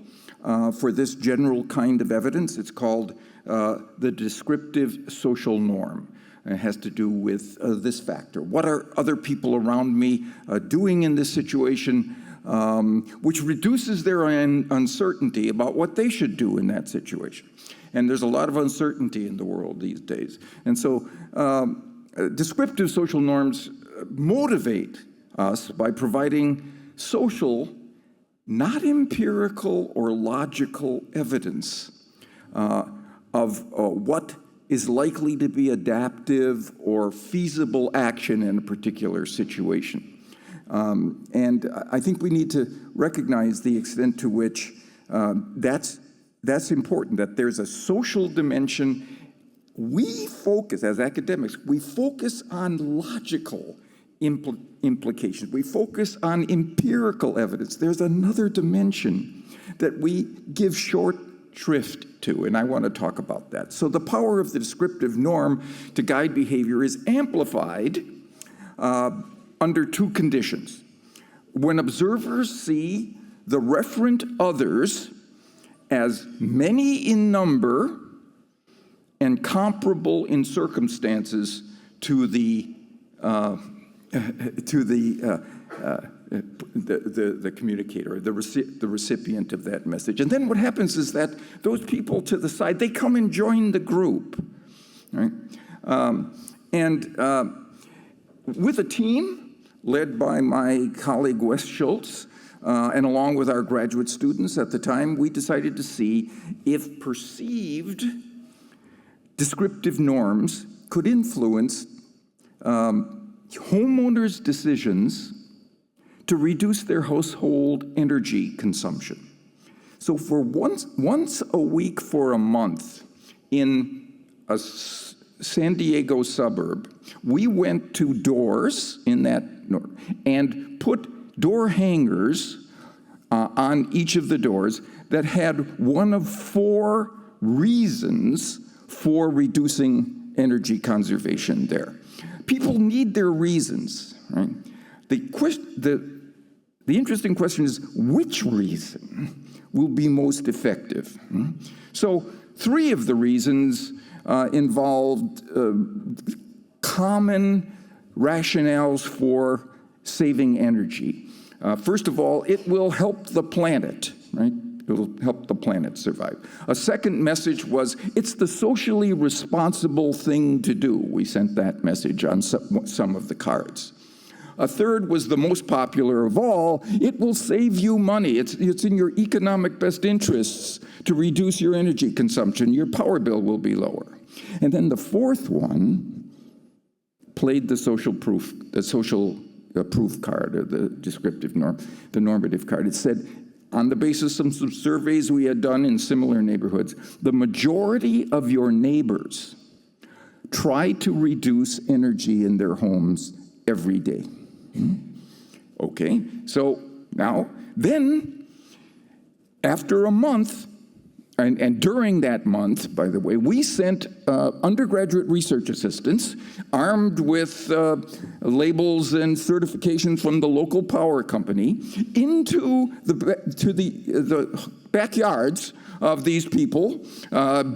for this general kind of evidence. It's called the descriptive social norm. It has to do with this factor. What are other people around me doing in this situation, which reduces their uncertainty about what they should do in that situation. And there's a lot of uncertainty in the world these days. And so descriptive social norms motivate us by providing social, not empirical or logical evidence of what is likely to be adaptive or feasible action in a particular situation. And I think we need to recognize the extent to which that's important, that there's a social dimension. We focus, as academics, we focus on logical implications. We focus on empirical evidence. There's another dimension that we give short shrift to, and I want to talk about that. So the power of the descriptive norm to guide behavior is amplified under two conditions. When observers see the referent others as many in number and comparable in circumstances to the communicator, the recipient of that message. And then what happens is that those people to the side, they come and join the group, right? With a team led by my colleague Wes Schultz, and along with our graduate students at the time, we decided to see if perceived descriptive norms could influence homeowners' decisions to reduce their household energy consumption. So for once a week for a month in a San Diego suburb, we went to doors in that and put door hangers on each of the doors that had one of 4 reasons for reducing energy conservation there. People need their reasons, right? The interesting question is, which reason will be most effective? So 3 of the reasons involved common rationales for saving energy. First of all, it will help the planet, right? It will help the planet survive. A second message was, it's the socially responsible thing to do. We sent that message on some of the cards. A third was the most popular of all. It will save you money. It's in your economic best interests to reduce your energy consumption. Your power bill will be lower. And then the fourth one played the social proof card, or the descriptive norm, the normative card. It said, on the basis of some surveys we had done in similar neighborhoods, the majority of your neighbors try to reduce energy in their homes every day. Okay, so now, then, after a month, and during that month, by the way, we sent undergraduate research assistants armed with labels and certifications from the local power company into the backyards of these people,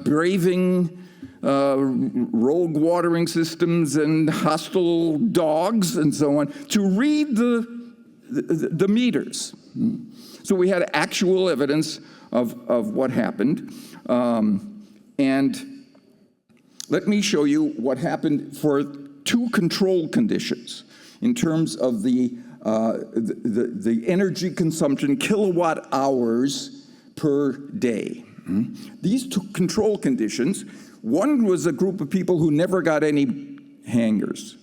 braving rogue watering systems and hostile dogs and so on, to read the meters. So we had actual evidence of what happened. And let me show you what happened for two control conditions in terms of the energy consumption, kilowatt hours per day. These two control conditions, one was a group of people who never got any hangers.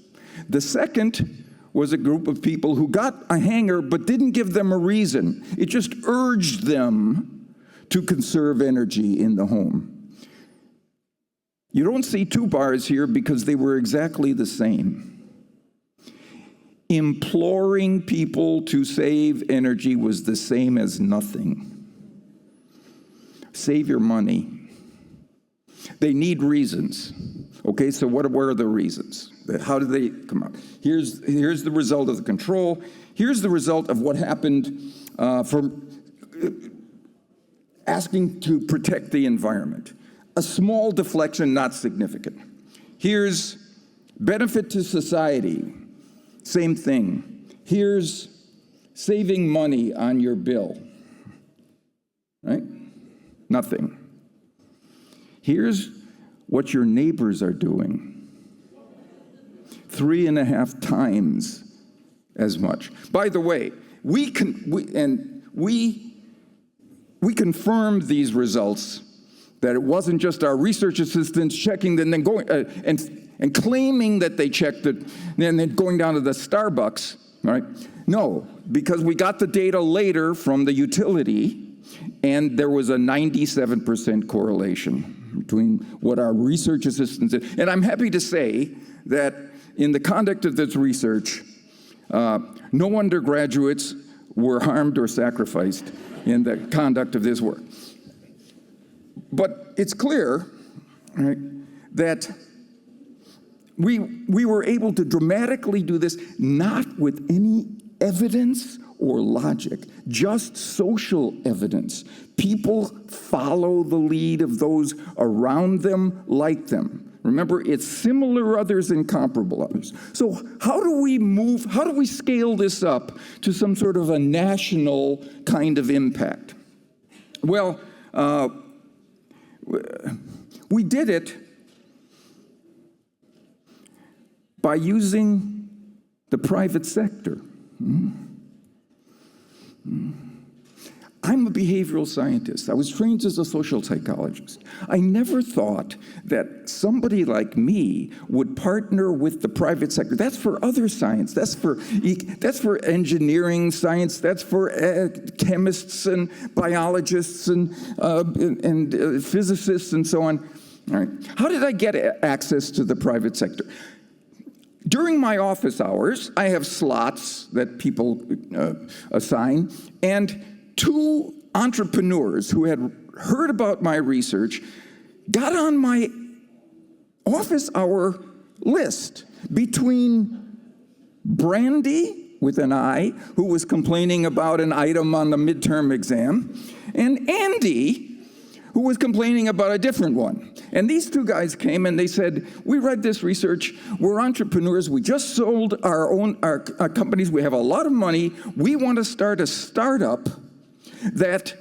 The second was a group of people who got a hanger but didn't give them a reason. It just urged them to conserve energy in the home. You don't see two bars here because they were exactly the same. Imploring people to save energy was the same as nothing. Save your money. They need reasons. Okay, so what are the reasons? How do they come out? Here's the result of the control. Here's the result of what happened from asking to protect the environment. A small deflection, not significant. Here's benefit to society. Same thing. Here's saving money on your bill. Right? Nothing. Here's what your neighbors are doing. 3.5 times as much. By the way, we confirmed these results, that it wasn't just our research assistants checking and then going and claiming that they checked it and then going down to the Starbucks, right? No, because we got the data later from the utility, and there was a 97% correlation between what our research assistants did. And I'm happy to say that in the conduct of this research, no undergraduates were harmed or sacrificed in the conduct of this work. But it's clear, right, that we were able to dramatically do this not with any evidence or logic, just social evidence. People follow the lead of those around them, like them. Remember, it's similar others and comparable others. So how do we scale this up to some sort of a national kind of impact? Well, we did it by using the private sector. I'm a behavioral scientist. I was trained as a social psychologist. I never thought that somebody like me would partner with the private sector. That's for other science. That's for engineering science. That's for chemists and biologists and physicists and so on. All right. How did I get access to the private sector? During my office hours, I have slots that people assign, and two entrepreneurs who had heard about my research got on my office hour list, between Brandy, with an I, who was complaining about an item on the midterm exam, and Andy, who was complaining about a different one. And these two guys came and they said, we read this research, we're entrepreneurs, we just sold our companies, we have a lot of money, we want to start a startup that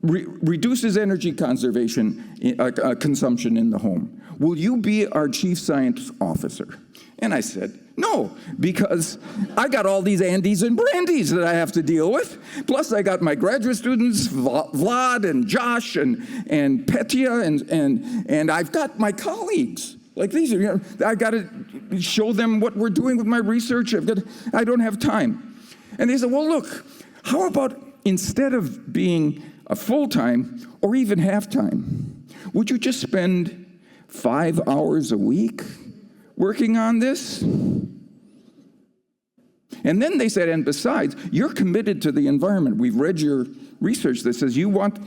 reduces energy consumption in the home. Will you be our chief science officer? And I said, No, because I got all these Andes and Brandies that I have to deal with. Plus, I got my graduate students, Vlad and Josh and Petya, and I've got my colleagues. Like these, I got to show them what we're doing with my research. I don't have time. And they said, well, look, how about instead of being a full-time or even half-time, would you just spend 5 hours a week working on this? And then they said, and besides, you're committed to the environment. We've read your research that says you want,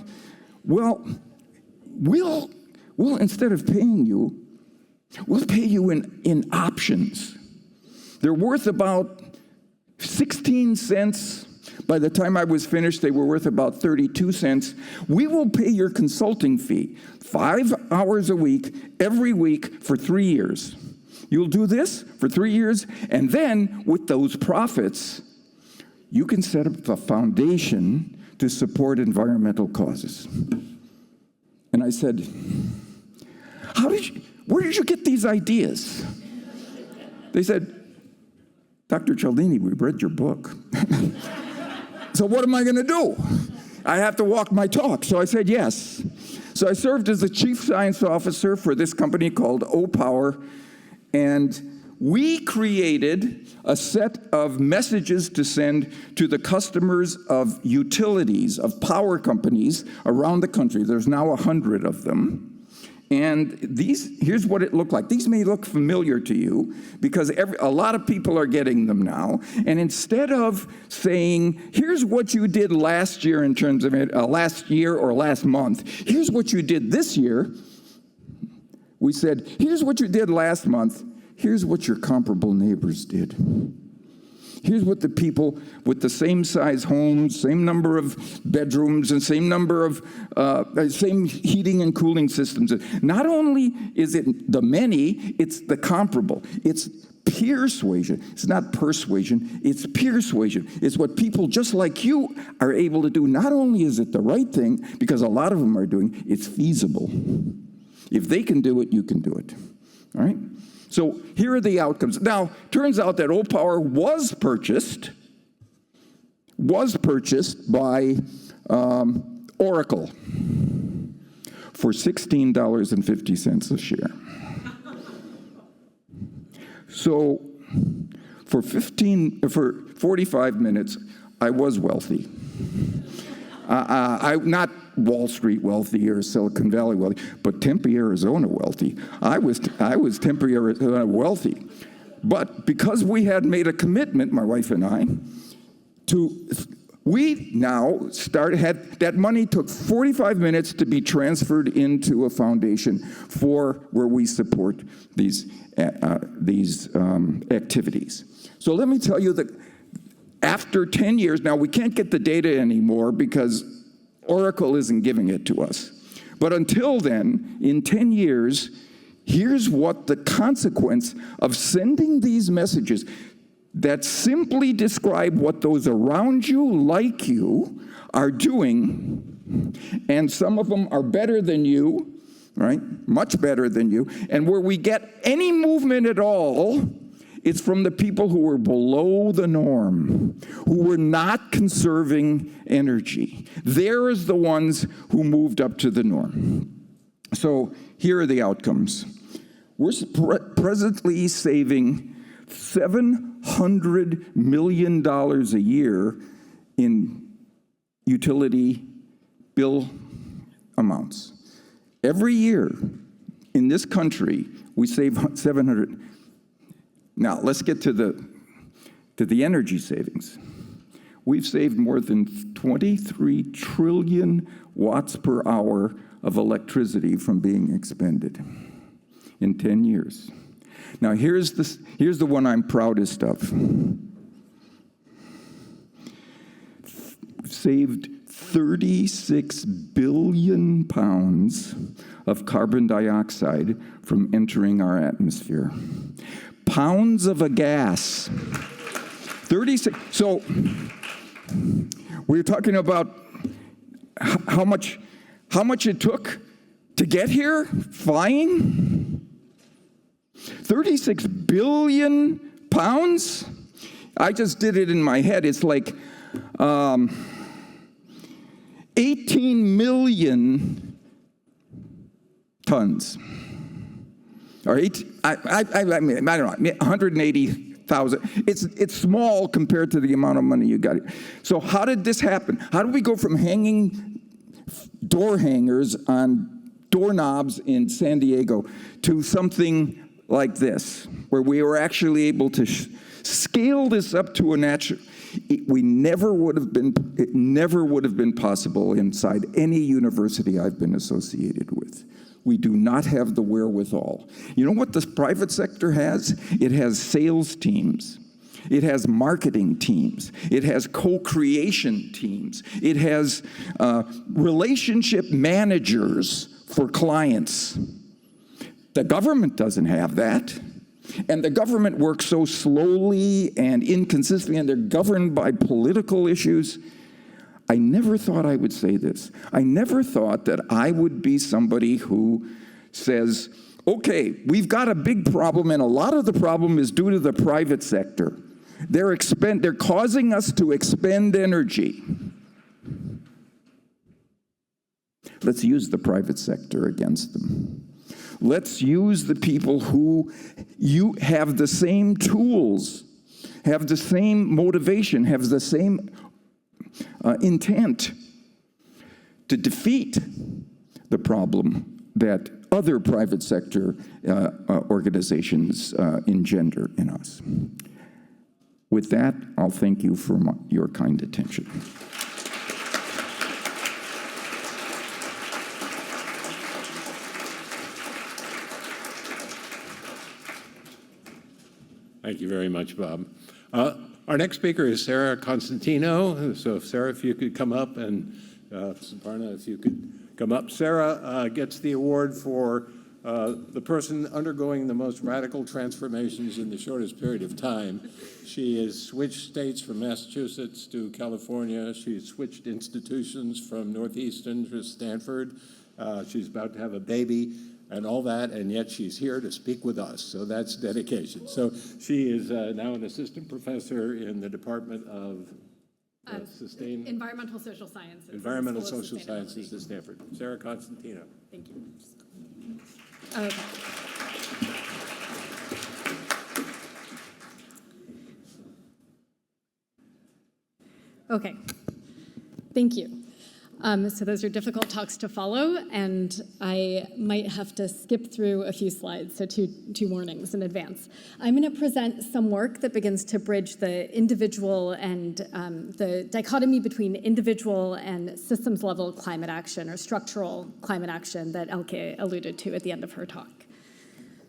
well, we'll instead of paying you, we'll pay you in options. They're worth about 16 cents. By the time I was finished, they were worth about 32 cents. We will pay your consulting fee, 5 hours a week, every week for 3 years. You'll do this for 3 years, and then with those profits, you can set up a foundation to support environmental causes. And I said, where did you get these ideas? They said, Dr. Cialdini, we read your book. So what am I going to do? I have to walk my talk. So I said yes. So I served as the chief science officer for this company called O-Power, and we created a set of messages to send to the customers of utilities, of power companies around the country. There's now 100 of them. And here's what it looked like. These may look familiar to you because a lot of people are getting them now. And instead of saying, here's what you did last year in terms of last year or last month, here's what you did this year, we said, here's what you did last month, here's what your comparable neighbors did. Here's what the people with the same size homes, same number of bedrooms, and same number of, same heating and cooling systems. Not only is it the many, it's the comparable. It's persuasion. It's not persuasion, it's persuasion. It's what people just like you are able to do. Not only is it the right thing, because a lot of them are doing, it's feasible. If they can do it, you can do it. All right? So here are the outcomes. Now, turns out that O-Power was purchased by Oracle for $16.50 a share. So for 45 minutes, I was wealthy. Not Wall Street wealthy or Silicon Valley wealthy, but Tempe, Arizona wealthy. I was Tempe, Arizona wealthy. But because we had made a commitment, my wife and I, we now had that money took 45 minutes to be transferred into a foundation for where we support these activities. So let me tell you that after 10 years, now we can't get the data anymore because Oracle isn't giving it to us. But until then, in 10 years, here's what the consequence of sending these messages that simply describe what those around you, like you, are doing, and some of them are better than you, right? Much better than you. And where we get any movement at all, it's from the people who were below the norm, who were not conserving energy. They're the ones who moved up to the norm. So here are the outcomes. We're presently saving $700 million a year in utility bill amounts. Every year in this country, we save 700. Now, let's get to the energy savings. We've saved more than 23 trillion watts per hour of electricity from being expended in 10 years. Now, here's the one I'm proudest of. Saved 36 billion pounds of carbon dioxide from entering our atmosphere. Pounds of a gas. 36. So we're talking about how much it took to get here flying. 36 billion pounds? I just did it in my head. It's like 18 million tons. Or I don't know, 180,000. It's small compared to the amount of money you got. So how did this happen? How did we go from hanging door hangers on doorknobs in San Diego to something like this, where we were actually able to scale this up to a natural? It never would have been possible inside any university I've been associated with. We do not have the wherewithal. You know what the private sector has? It has sales teams. It has marketing teams. It has co-creation teams. It has relationship managers for clients. The government doesn't have that. And the government works so slowly and inconsistently, and they're governed by political issues. I never thought I would say this. I never thought that I would be somebody who says, okay, we've got a big problem, and a lot of the problem is due to the private sector. They're causing us to expend energy. Let's use the private sector against them. Let's use the people who have the same tools, have the same motivation, have the same intent to defeat the problem that other private sector organizations engender in us. With that, I'll thank you for your kind attention. Thank you very much, Bob. Our next speaker is Sarah Constantino. So Sarah, if you could come up, and Suparna, if you could come up. Sarah gets the award for the person undergoing the most radical transformations in the shortest period of time. She has switched states from Massachusetts to California. She's switched institutions from Northeastern to Stanford. She's about to have a baby and all that, and yet she's here to speak with us. So that's dedication. So she is now an assistant professor in the Department of Environmental Social Sciences. Environmental Social Sciences at Stanford. Sarah Constantino. Thank you. Okay. Okay. Thank you. So those are difficult talks to follow, and I might have to skip through a few slides, so two warnings in advance. I'm going to present some work that begins to bridge the individual and the dichotomy between individual and systems-level climate action, or structural climate action, that Elke alluded to at the end of her talk.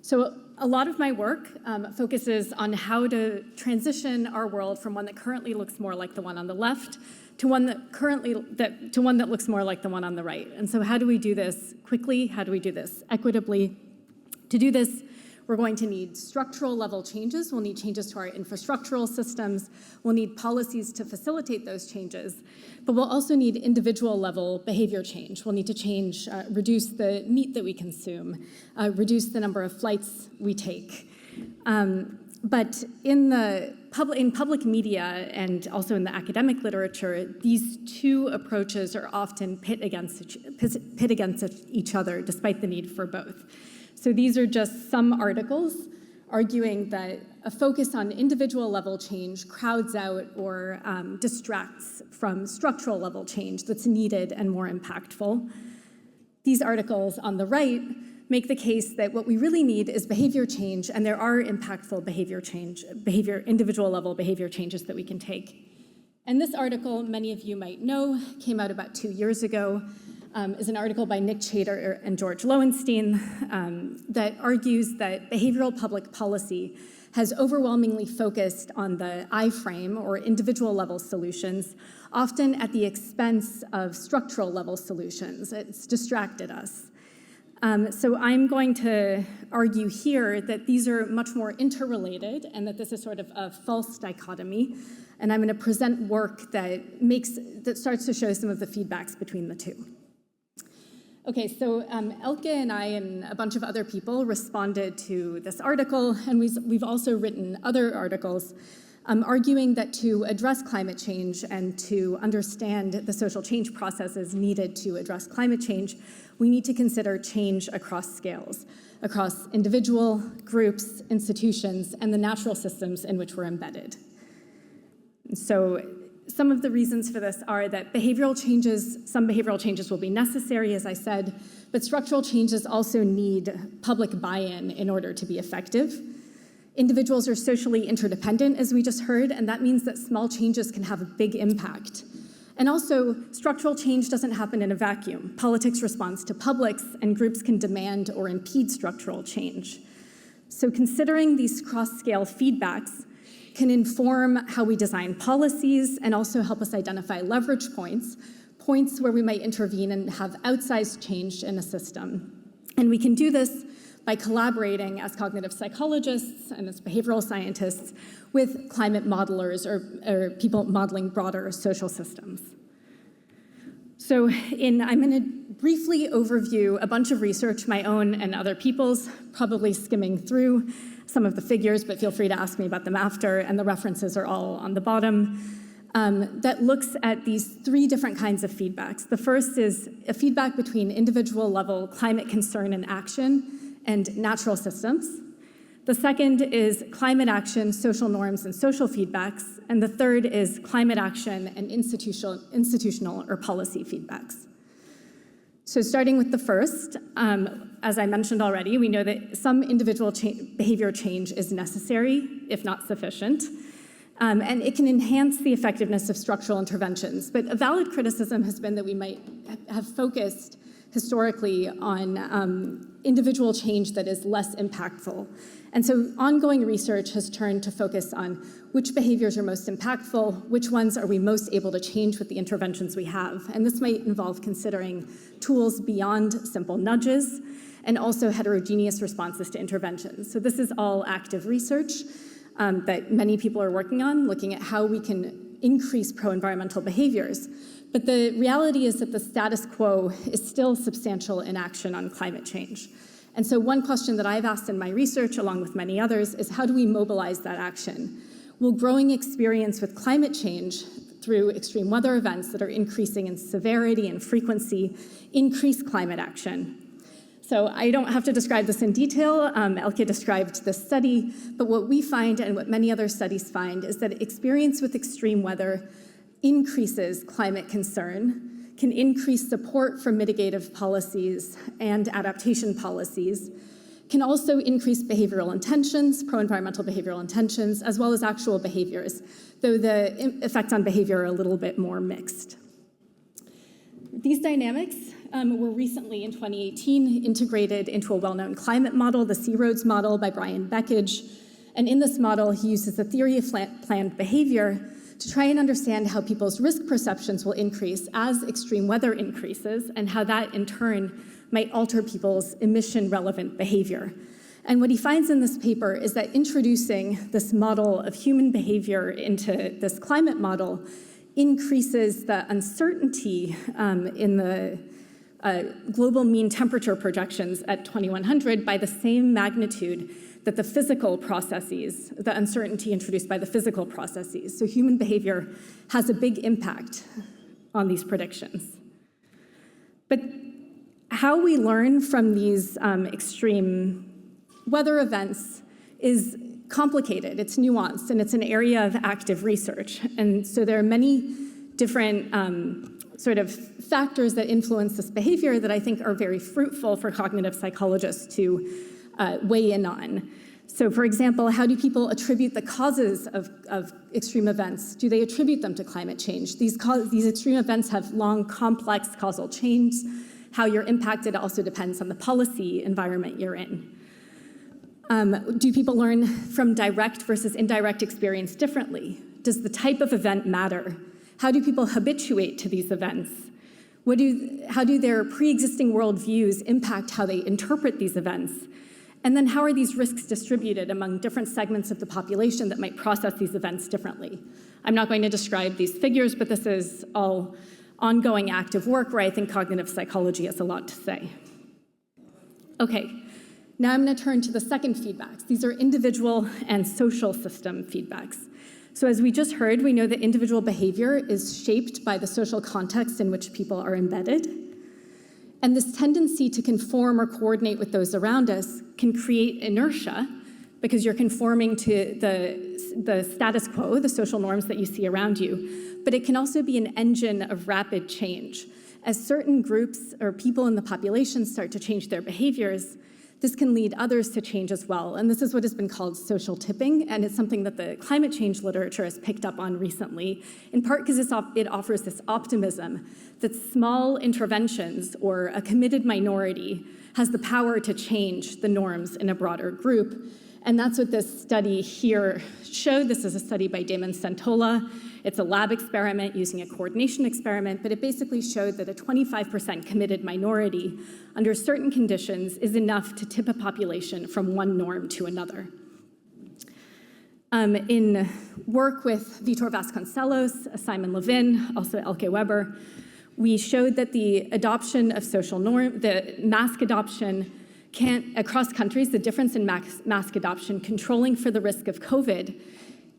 So a lot of my work focuses on how to transition our world from one that currently looks more like the one on the left to one that looks more like the one on the right. And so how do we do this quickly? How do we do this equitably? To do this, we're going to need structural level changes. We'll need changes to our infrastructural systems. We'll need policies to facilitate those changes. But we'll also need individual level behavior change. We'll need to change, reduce the meat that we consume, reduce the number of flights we take. But in public media and also in the academic literature, these two approaches are often pit against each other, despite the need for both. So these are just some articles arguing that a focus on individual level change crowds out or distracts from structural level change that's needed and more impactful. These articles on the right make the case that what we really need is behavior change, and there are impactful individual level behavior changes that we can take. And this article, many of you might know, came out about 2 years ago, is an article by Nick Chater and George Lowenstein that argues that behavioral public policy has overwhelmingly focused on the I-frame, or individual level solutions, often at the expense of structural level solutions. It's distracted us. So I'm going to argue here that these are much more interrelated and that this is sort of a false dichotomy. And I'm going to present work that starts to show some of the feedbacks between the two. Okay, so Elke and I and a bunch of other people responded to this article, and we've also written other articles arguing that to address climate change and to understand the social change processes needed to address climate change, we need to consider change across scales, across individual, groups, institutions, and the natural systems in which we're embedded. So some of the reasons for this are that some behavioral changes will be necessary, as I said, but structural changes also need public buy-in in order to be effective. Individuals are socially interdependent, as we just heard, and that means that small changes can have a big impact. And also, structural change doesn't happen in a vacuum. Politics responds to publics, and groups can demand or impede structural change. So considering these cross-scale feedbacks can inform how we design policies and also help us identify leverage points where we might intervene and have outsized change in a system. And we can do this by collaborating as cognitive psychologists and as behavioral scientists with climate modelers or people modeling broader social systems. So I'm going to briefly overview a bunch of research, my own and other people's, probably skimming through some of the figures, but feel free to ask me about them after, and the references are all on the bottom, that looks at these three different kinds of feedbacks. The first is a feedback between individual level climate concern and action and natural systems. The second is climate action, social norms, and social feedbacks. And the third is climate action and institutional or policy feedbacks. So starting with the first, as I mentioned already, we know that some individual behavior change is necessary, if not sufficient, and it can enhance the effectiveness of structural interventions. But a valid criticism has been that we might have focused historically on individual change that is less impactful. And so ongoing research has turned to focus on which behaviors are most impactful, which ones are we most able to change with the interventions we have. And this might involve considering tools beyond simple nudges and also heterogeneous responses to interventions. So this is all active research that many people are working on, looking at how we can increase pro-environmental behaviors. But the reality is that the status quo is still substantial inaction on climate change. And so one question that I've asked in my research, along with many others, is how do we mobilize that action? Will growing experience with climate change through extreme weather events that are increasing in severity and frequency increase climate action? So I don't have to describe this in detail. Elke described this study, but what we find and what many other studies find is that experience with extreme weather increases climate concern, can increase support for mitigative policies and adaptation policies, can also increase behavioral intentions, pro-environmental behavioral intentions, as well as actual behaviors, though the effects on behavior are a little bit more mixed. These dynamics were recently, in 2018, integrated into a well-known climate model, the C-ROADS model by Brian Beckage. And in this model, he uses the theory of planned behavior to try and understand how people's risk perceptions will increase as extreme weather increases and how that, in turn, might alter people's emission-relevant behavior. And what he finds in this paper is that introducing this model of human behavior into this climate model increases the uncertainty in the global mean temperature projections at 2100 by the same magnitude that the physical processes, the uncertainty introduced by the physical processes. So human behavior has a big impact on these predictions. But how we learn from these extreme weather events is complicated, it's nuanced, and it's an area of active research. And so there are many different sort of factors that influence this behavior that I think are very fruitful for cognitive psychologists to weigh in on. So for example, how do people attribute the causes of extreme events? Do they attribute them to climate change? These extreme events have long, complex causal chains. How you're impacted also depends on the policy environment you're in. Do people learn from direct versus indirect experience differently? Does the type of event matter? How do people habituate to these events? How do their pre-existing worldviews impact how they interpret these events? And then how are these risks distributed among different segments of the population that might process these events differently? I'm not going to describe these figures, but this is all ongoing active work where I think cognitive psychology has a lot to say. Okay, now I'm going to turn to the second feedbacks. These are individual and social system feedbacks. So as we just heard, we know that individual behavior is shaped by the social context in which people are embedded. And this tendency to conform or coordinate with those around us can create inertia because you're conforming to the status quo, the social norms that you see around you. But it can also be an engine of rapid change. As certain groups or people in the population start to change their behaviors, this can lead others to change as well. And this is what has been called social tipping, and it's something that the climate change literature has picked up on recently, in part because it offers this optimism that small interventions or a committed minority has the power to change the norms in a broader group. And that's what this study here showed. This is a study by Damon Santola. It's a lab experiment using a coordination experiment, but it basically showed that a 25% committed minority under certain conditions is enough to tip a population from one norm to another. In work with Vitor Vasconcelos, Simon Levin, also Elke Weber, we showed that the adoption of social norm, the mask adoption across countries, the difference in mask adoption controlling for the risk of COVID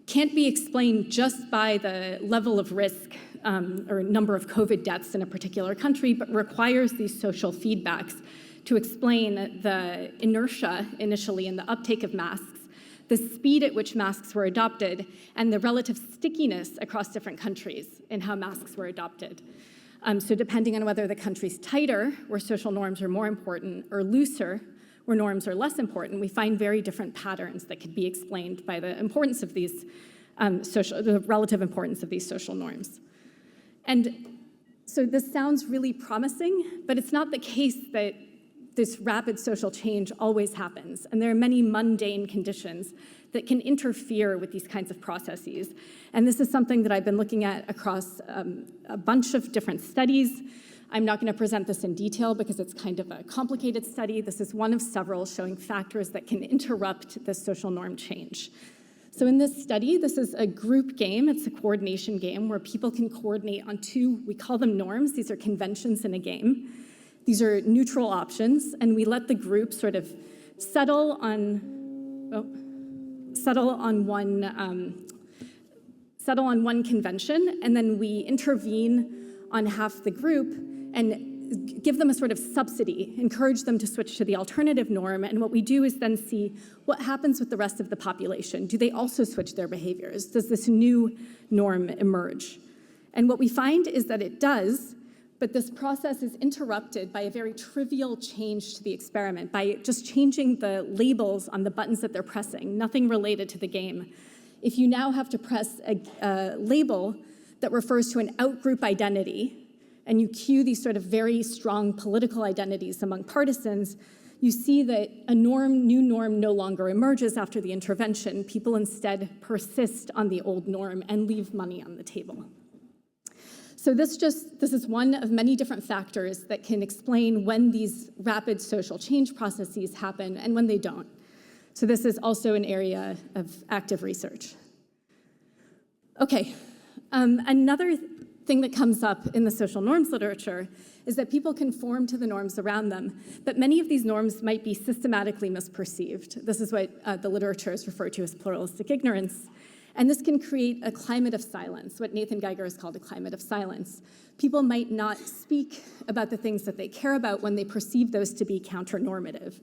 can't be explained just by the level of risk or number of COVID deaths in a particular country, but requires these social feedbacks to explain the inertia initially in the uptake of masks, the speed at which masks were adopted, and the relative stickiness across different countries in how masks were adopted. So depending on whether the country's tighter, where social norms are more important, or looser, where norms are less important, we find very different patterns that could be explained by the importance of these the relative importance of these social norms. And so this sounds really promising, but it's not the case that this rapid social change always happens. And there are many mundane conditions that can interfere with these kinds of processes. And this is something that I've been looking at across a bunch of different studies. I'm not going to present this in detail because it's kind of a complicated study. This is one of several showing factors that can interrupt the social norm change. So in this study, this is a group game. It's a coordination game where people can coordinate on two, we call them norms. These are conventions in a game. These are neutral options, and we let the group sort of settle on one convention, and then we intervene on half the group and give them a sort of subsidy, encourage them to switch to the alternative norm. And what we do is then see what happens with the rest of the population. Do they also switch their behaviors? Does this new norm emerge? And what we find is that it does, but this process is interrupted by a very trivial change to the experiment, by just changing the labels on the buttons that they're pressing, nothing related to the game. If you now have to press a label that refers to an outgroup identity, and you cue these sort of very strong political identities among partisans, you see that a new norm no longer emerges after the intervention. People instead persist on the old norm and leave money on the table. So this is one of many different factors that can explain when these rapid social change processes happen and when they don't. So this is also an area of active research. Okay, another thing that comes up in the social norms literature is that people conform to the norms around them, but many of these norms might be systematically misperceived. This is what the literature is referred to as pluralistic ignorance. And this can create a climate of silence, what Nathan Geiger has called a climate of silence. People might not speak about the things that they care about when they perceive those to be counter-normative.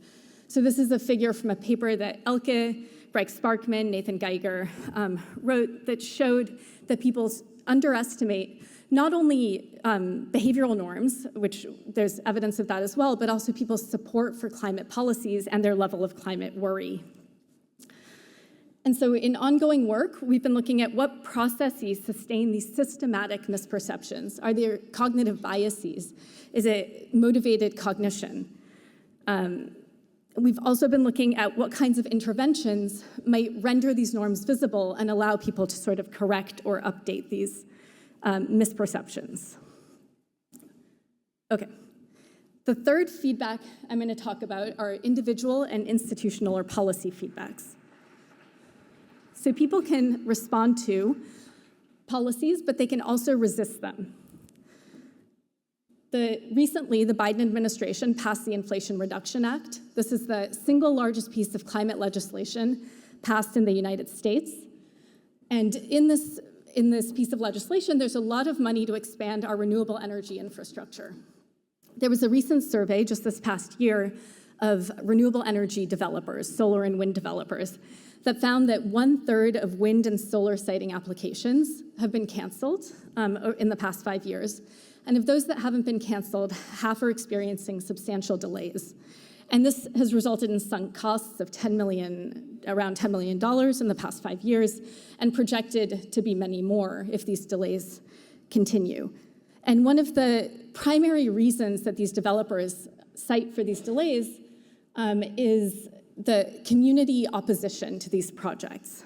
So this is a figure from a paper that Elke, Breik Sparkman, Nathan Geiger wrote that showed that people underestimate not only behavioral norms, which there's evidence of that as well, but also people's support for climate policies and their level of climate worry. And so in ongoing work, we've been looking at what processes sustain these systematic misperceptions. Are there cognitive biases? Is it motivated cognition? We've also been looking at what kinds of interventions might render these norms visible and allow people to sort of correct or update these misperceptions. Okay. The third feedback I'm going to talk about are individual and institutional or policy feedbacks. So people can respond to policies, but they can also resist them. Recently, the Biden administration passed the Inflation Reduction Act. This is the single largest piece of climate legislation passed in the United States. And in this piece of legislation, there's a lot of money to expand our renewable energy infrastructure. There was a recent survey just this past year of renewable energy developers, solar and wind developers, that found that 1/3 of wind and solar siting applications have been canceled in the past 5 years. And of those that haven't been canceled, half are experiencing substantial delays. And this has resulted in sunk costs of around $10 million in the past 5 years, and projected to be many more if these delays continue. And one of the primary reasons that these developers cite for these delays is the community opposition to these projects.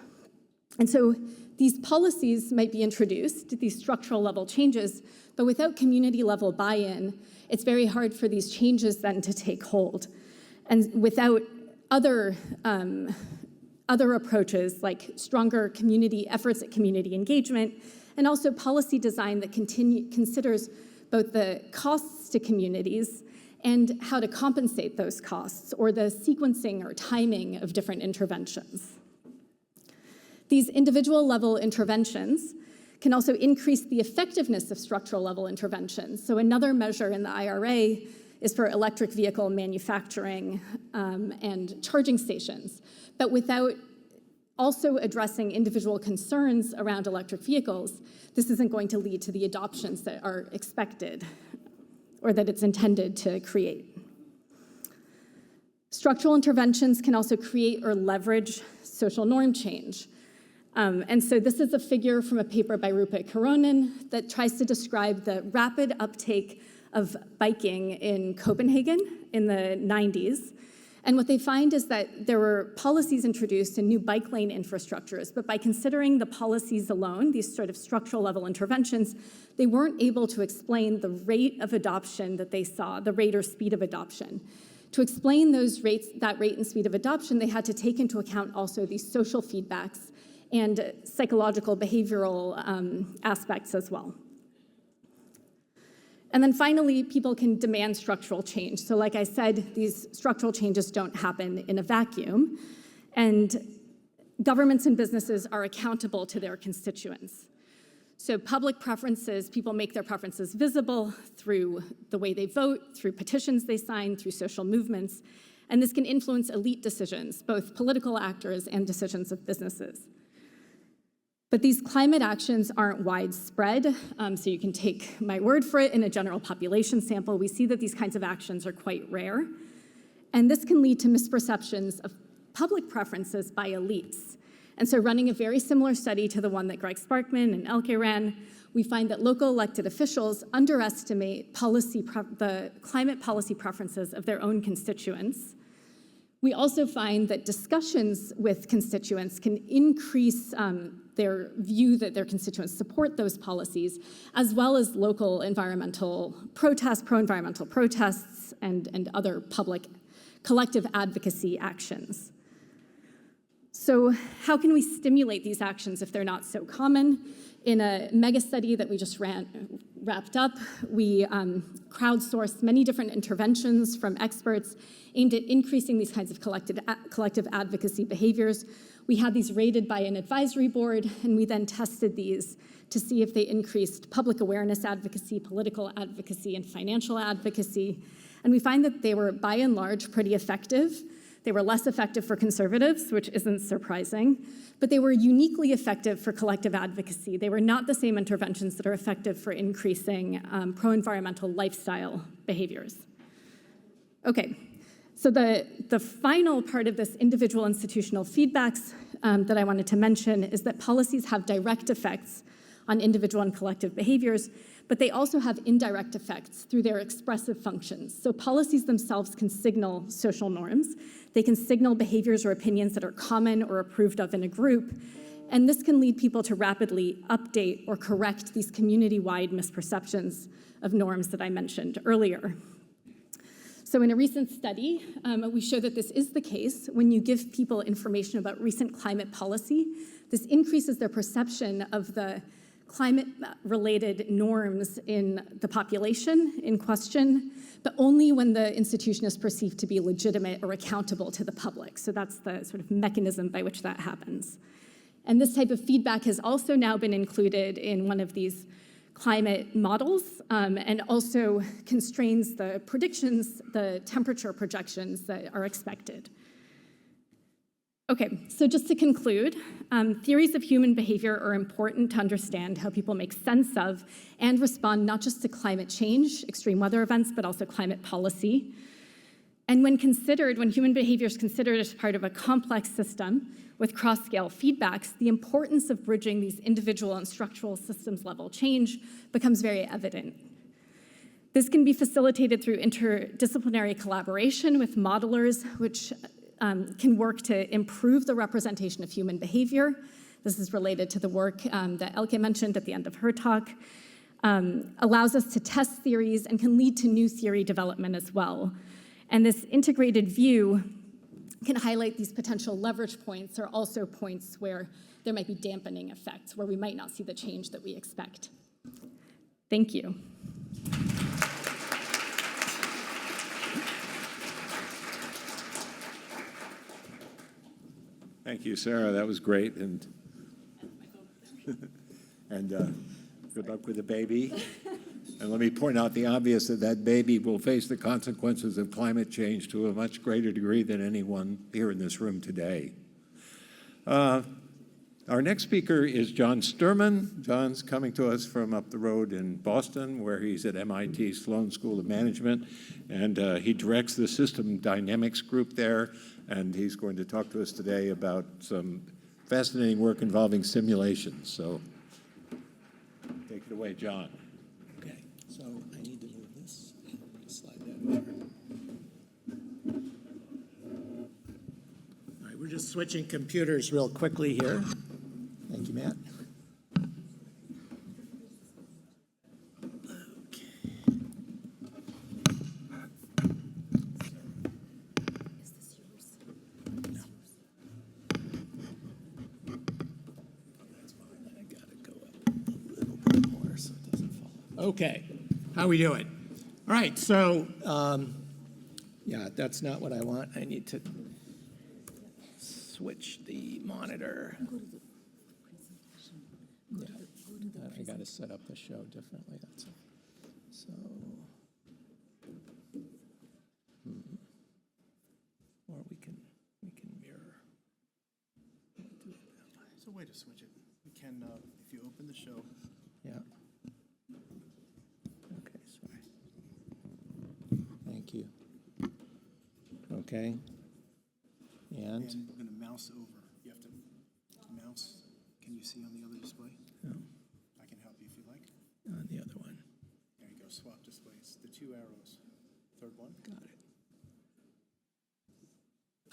And so these policies might be introduced, these structural level changes, but without community level buy-in, it's very hard for these changes then to take hold. And without other approaches like stronger community efforts at community engagement, and also policy design that considers both the costs to communities and how to compensate those costs, or the sequencing or timing of different interventions. These individual level interventions can also increase the effectiveness of structural level interventions. So another measure in the IRA is for electric vehicle manufacturing and charging stations. But without also addressing individual concerns around electric vehicles, this isn't going to lead to the adoptions that are expected or that it's intended to create. Structural interventions can also create or leverage social norm change. And so this is a figure from a paper by Rupert Koronen that tries to describe the rapid uptake of biking in Copenhagen in the 90s. And what they find is that there were policies introduced in new bike lane infrastructures, but by considering the policies alone, these sort of structural level interventions, they weren't able to explain the rate of adoption that they saw, the rate or speed of adoption. To explain those rates, that rate and speed of adoption, they had to take into account also these social feedbacks and psychological behavioral aspects as well. And then finally, people can demand structural change. So like I said, these structural changes don't happen in a vacuum, and governments and businesses are accountable to their constituents. So public preferences, people make their preferences visible through the way they vote, through petitions they sign, through social movements, and this can influence elite decisions, both political actors and decisions of businesses. But these climate actions aren't widespread, so you can take my word for it. In a general population sample, we see that these kinds of actions are quite rare. And this can lead to misperceptions of public preferences by elites. And so running a very similar study to the one that Greg Sparkman and Elke ran, we find that local elected officials underestimate the climate policy preferences of their own constituents. We also find that discussions with constituents can increase their view that their constituents support those policies, as well as local environmental protests, pro-environmental protests, and other public collective advocacy actions. So how can we stimulate these actions if they're not so common? In a mega study that we just wrapped up, we crowdsourced many different interventions from experts aimed at increasing these kinds of collective advocacy behaviors. We had these rated by an advisory board, and we then tested these to see if they increased public awareness advocacy, political advocacy, and financial advocacy. And we find that they were, by and large, pretty effective. They were less effective for conservatives, which isn't surprising, but they were uniquely effective for collective advocacy. They were not the same interventions that are effective for increasing pro-environmental lifestyle behaviors. Okay, so the final part of this individual institutional feedbacks that I wanted to mention is that policies have direct effects on individual and collective behaviors, but they also have indirect effects through their expressive functions. So policies themselves can signal social norms. They can signal behaviors or opinions that are common or approved of in a group, and this can lead people to rapidly update or correct these community-wide misperceptions of norms that I mentioned earlier. So in a recent study, we show that this is the case when you give people information about recent climate policy. This increases their perception of the climate-related norms in the population in question, but only when the institution is perceived to be legitimate or accountable to the public. So that's the sort of mechanism by which that happens. And this type of feedback has also now been included in one of these climate models, and also constrains the predictions, the temperature projections that are expected. Okay, so just to conclude, theories of human behavior are important to understand how people make sense of and respond not just to climate change, extreme weather events, but also climate policy. And when human behavior is considered as part of a complex system with cross-scale feedbacks, the importance of bridging these individual and structural systems level change becomes very evident. This can be facilitated through interdisciplinary collaboration with modelers, which can work to improve the representation of human behavior. This is related to the work that Elke mentioned at the end of her talk. Allows us to test theories and can lead to new theory development as well. And this integrated view can highlight these potential leverage points, or also points where there might be dampening effects, where we might not see the change that we expect. Thank you. Thank you, Sarah. That was great. And good luck with the baby. And let me point out the obvious, that baby will face the consequences of climate change to a much greater degree than anyone here in this room today. Our next speaker is John Sturman. John's coming to us from up the road in Boston, where he's at MIT Sloan School of Management, and he directs the System Dynamics group there, and he's going to talk to us today about some fascinating work involving simulations. So take it away, John. Okay, so I need to move this and slide that over. All right, we're just switching computers real quickly here. Thank you, Matt. Okay, how are we doing? All right, so, yeah, that's not what I want. I need to switch the monitor. Yeah, I got to set up the show differently. That's it. So, or we can mirror. There's a way to switch it. We can, if you open the show. Yeah. Okay, sorry. Thank you. Okay. And we're going to mouse over. You have to mouse. Can you see on the other display? no, I can help you if you like. on the other one. There you go. Swap displays. The two arrows. Third one. Got it.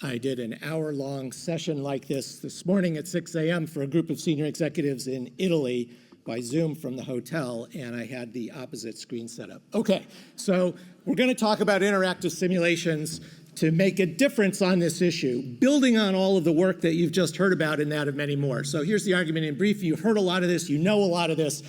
I did an hour-long session like this morning at 6 a.m. for a group of senior executives in Italy by Zoom from the hotel, and I had the opposite screen set up. Okay, so we're going to talk about interactive simulations to make a difference on this issue, building on all of the work that you've just heard about and that of many more. So here's the argument in brief. You've heard a lot of this. You know a lot of this.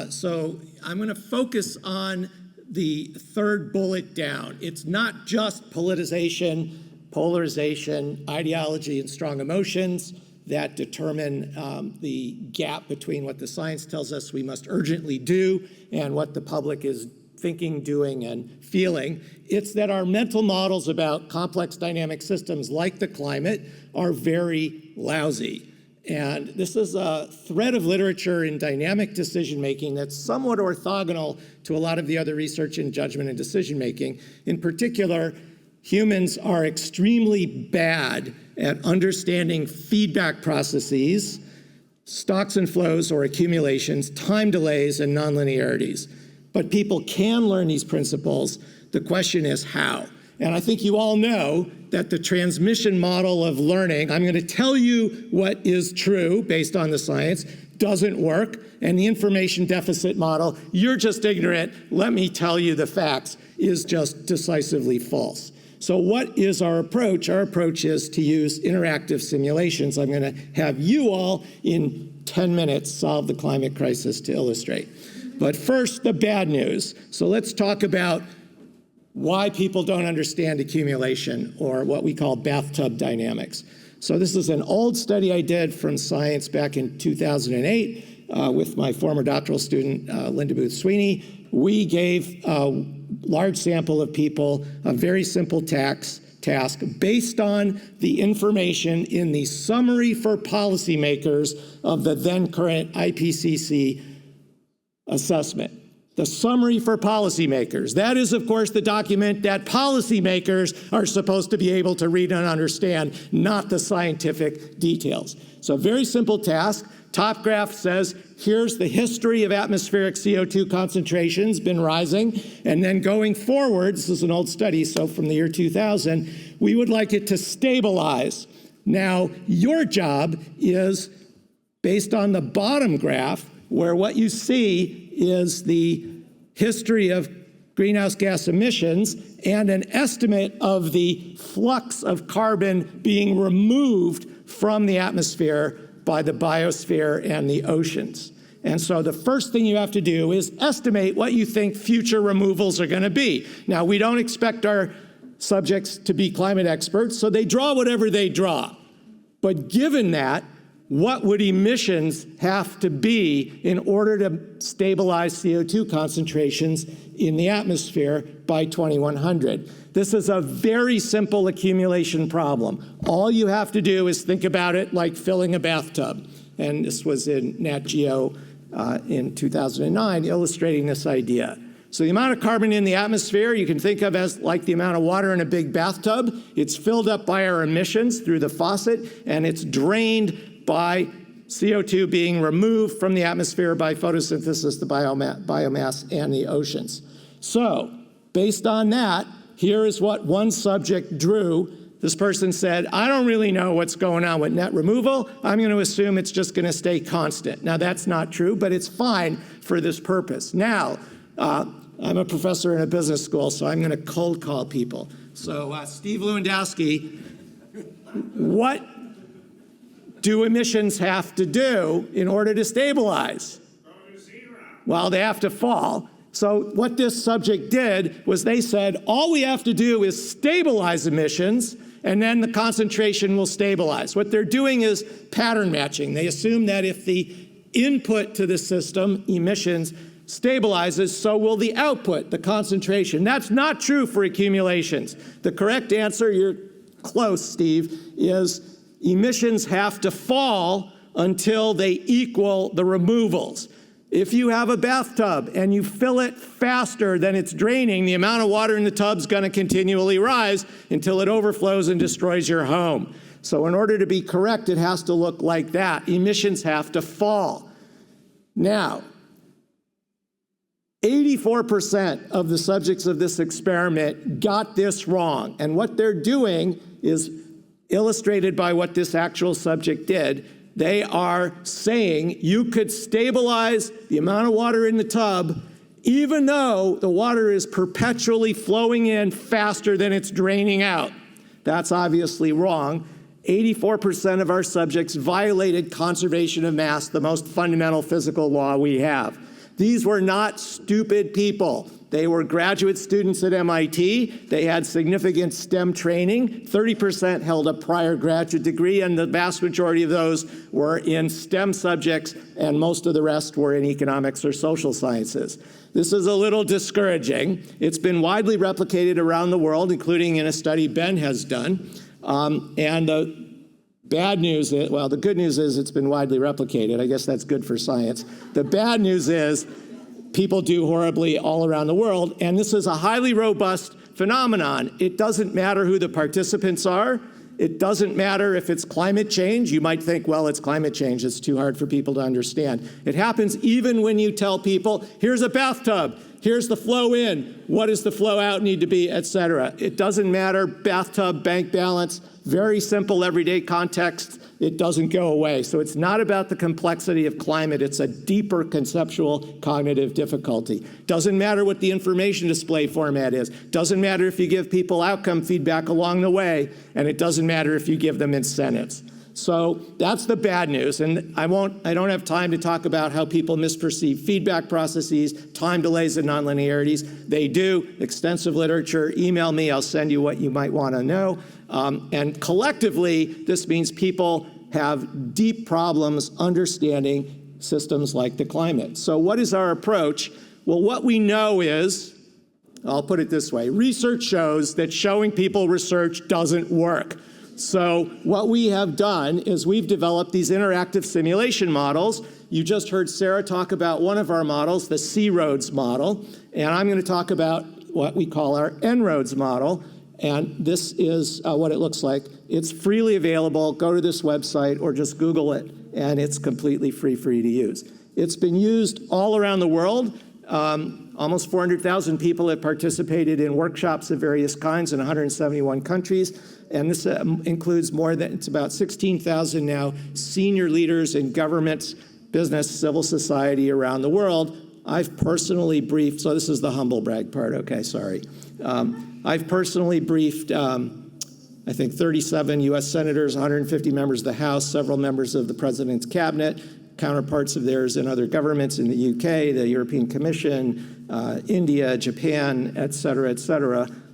So I'm going to focus on the third bullet down. It's not just politicization, polarization, ideology, and strong emotions that determine the gap between what the science tells us we must urgently do and what the public is thinking, doing, and feeling. It's that our mental models about complex dynamic systems like the climate are very lousy. And this is a thread of literature in dynamic decision-making that's somewhat orthogonal to a lot of the other research in judgment and decision-making. In particular, humans are extremely bad at understanding feedback processes, stocks and flows or accumulations, time delays, and nonlinearities. But people can learn these principles. The question is how. And I think you all know that the transmission model of learning, I'm going to tell you what is true based on the science, doesn't work. And the information deficit model, you're just ignorant, let me tell you the facts, is just decisively false. So what is our approach? Our approach is to use interactive simulations. I'm going to have you all in 10 minutes solve the climate crisis to illustrate. But first, the bad news. So let's talk about why people don't understand accumulation, or what we call bathtub dynamics. So this is an old study I did from Science back in 2008 with my former doctoral student, Linda Booth Sweeney. We gave a large sample of people a very simple task based on the information in the summary for policymakers of the then current IPCC assessment. The summary for policymakers. That is, of course, the document that policymakers are supposed to be able to read and understand, not the scientific details. So a very simple task. Top graph says, here's the history of atmospheric CO2 concentrations, been rising, and then going forward, this is an old study, so from the year 2000, we would like it to stabilize. Now, your job is, based on the bottom graph, where what you see is the history of greenhouse gas emissions and an estimate of the flux of carbon being removed from the atmosphere by the biosphere and the oceans. And so the first thing you have to do is estimate what you think future removals are going to be. Now, we don't expect our subjects to be climate experts, so they draw whatever they draw. But given that, what would emissions have to be in order to stabilize CO2 concentrations in the atmosphere by 2100? This is a very simple accumulation problem. All you have to do is think about it like filling a bathtub. And this was in Nat Geo in 2009, illustrating this idea. So the amount of carbon in the atmosphere you can think of as like the amount of water in a big bathtub. It's filled up by our emissions through the faucet, and it's drained by CO2 being removed from the atmosphere by photosynthesis, the biomass, and the oceans. So, based on that, here is what one subject drew. This person said, I don't really know what's going on with net removal. I'm going to assume it's just going to stay constant. Now, that's not true, but it's fine for this purpose. Now, I'm a professor in a business school, so I'm going to cold call people. So, Steve Lewandowski, what do emissions have to do in order to stabilize? Go to zero. Well, they have to fall. So what this subject did was they said, all we have to do is stabilize emissions, and then the concentration will stabilize. What they're doing is pattern matching. They assume that if the input to the system, emissions, stabilizes, so will the output, the concentration. That's not true for accumulations. The correct answer, you're close, Steve, is emissions have to fall until they equal the removals. If you have a bathtub and you fill it faster than it's draining, the amount of water in the tub's going to continually rise until it overflows and destroys your home. So in order to be correct, it has to look like that. Emissions have to fall. Now, 84% of the subjects of this experiment got this wrong. And what they're doing is illustrated by what this actual subject did. They are saying you could stabilize the amount of water in the tub even though the water is perpetually flowing in faster than it's draining out. That's obviously wrong. 84% of our subjects violated conservation of mass, the most fundamental physical law we have. These were not stupid people. They were graduate students at MIT. They had significant STEM training. 30% held a prior graduate degree, and the vast majority of those were in STEM subjects, and most of the rest were in economics or social sciences. This is a little discouraging. It's been widely replicated around the world, including in a study Ben has done. And the bad news is, well, the good news is it's been widely replicated. I guess that's good for science. The bad news is people do horribly all around the world, and this is a highly robust phenomenon. It doesn't matter who the participants are. It doesn't matter if it's climate change. You might think, well, it's climate change. It's too hard for people to understand. It happens even when you tell people, here's a bathtub. Here's the flow in. What does the flow out need to be, et cetera? It doesn't matter. Bathtub, bank balance, very simple everyday context. It doesn't go away. So it's not about the complexity of climate. It's a deeper conceptual cognitive difficulty. Doesn't matter what the information display format is. Doesn't matter if you give people outcome feedback along the way. And it doesn't matter if you give them incentives. So that's the bad news, and I don't have time to talk about how people misperceive feedback processes, time delays, and nonlinearities. They do. Extensive literature. Email me. I'll send you what you might want to know. And collectively, this means people have deep problems understanding systems like the climate. So what is our approach? Well, what we know is, I'll put it this way, research shows that showing people research doesn't work. So what we have done is we've developed these interactive simulation models. You just heard Sarah talk about one of our models, the C-ROADS model, and I'm going to talk about what we call our N-ROADS model, and this is what it looks like. It's freely available. Go to this website or just Google it, and it's completely free for you to use. It's been used all around the world. Almost 400,000 people have participated in workshops of various kinds in 171 countries. And this includes it's about 16,000 now senior leaders in governments, business, civil society around the world. I've personally briefed, so this is the humble brag part, okay, sorry. I've personally briefed, I think 37 US senators, 150 members of the House, several members of the president's cabinet, counterparts of theirs in other governments in the UK, the European Commission, India, Japan, et cetera,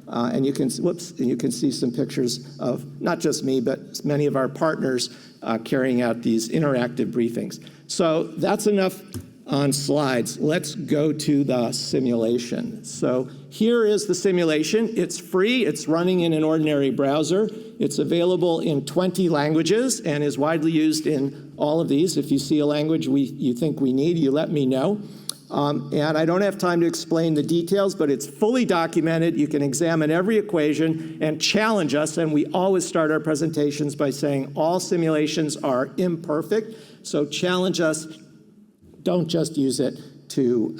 and you can see some pictures of not just me, but many of our partners carrying out these interactive briefings. So that's enough on slides. Let's go to the simulation. So here is the simulation. It's free. It's running in an ordinary browser. It's available in 20 languages and is widely used in all of these. If you see a language you think we need, you let me know. And I don't have time to explain the details, but it's fully documented. You can examine every equation and challenge us, and we always start our presentations by saying all simulations are imperfect, so challenge us. Don't just use it to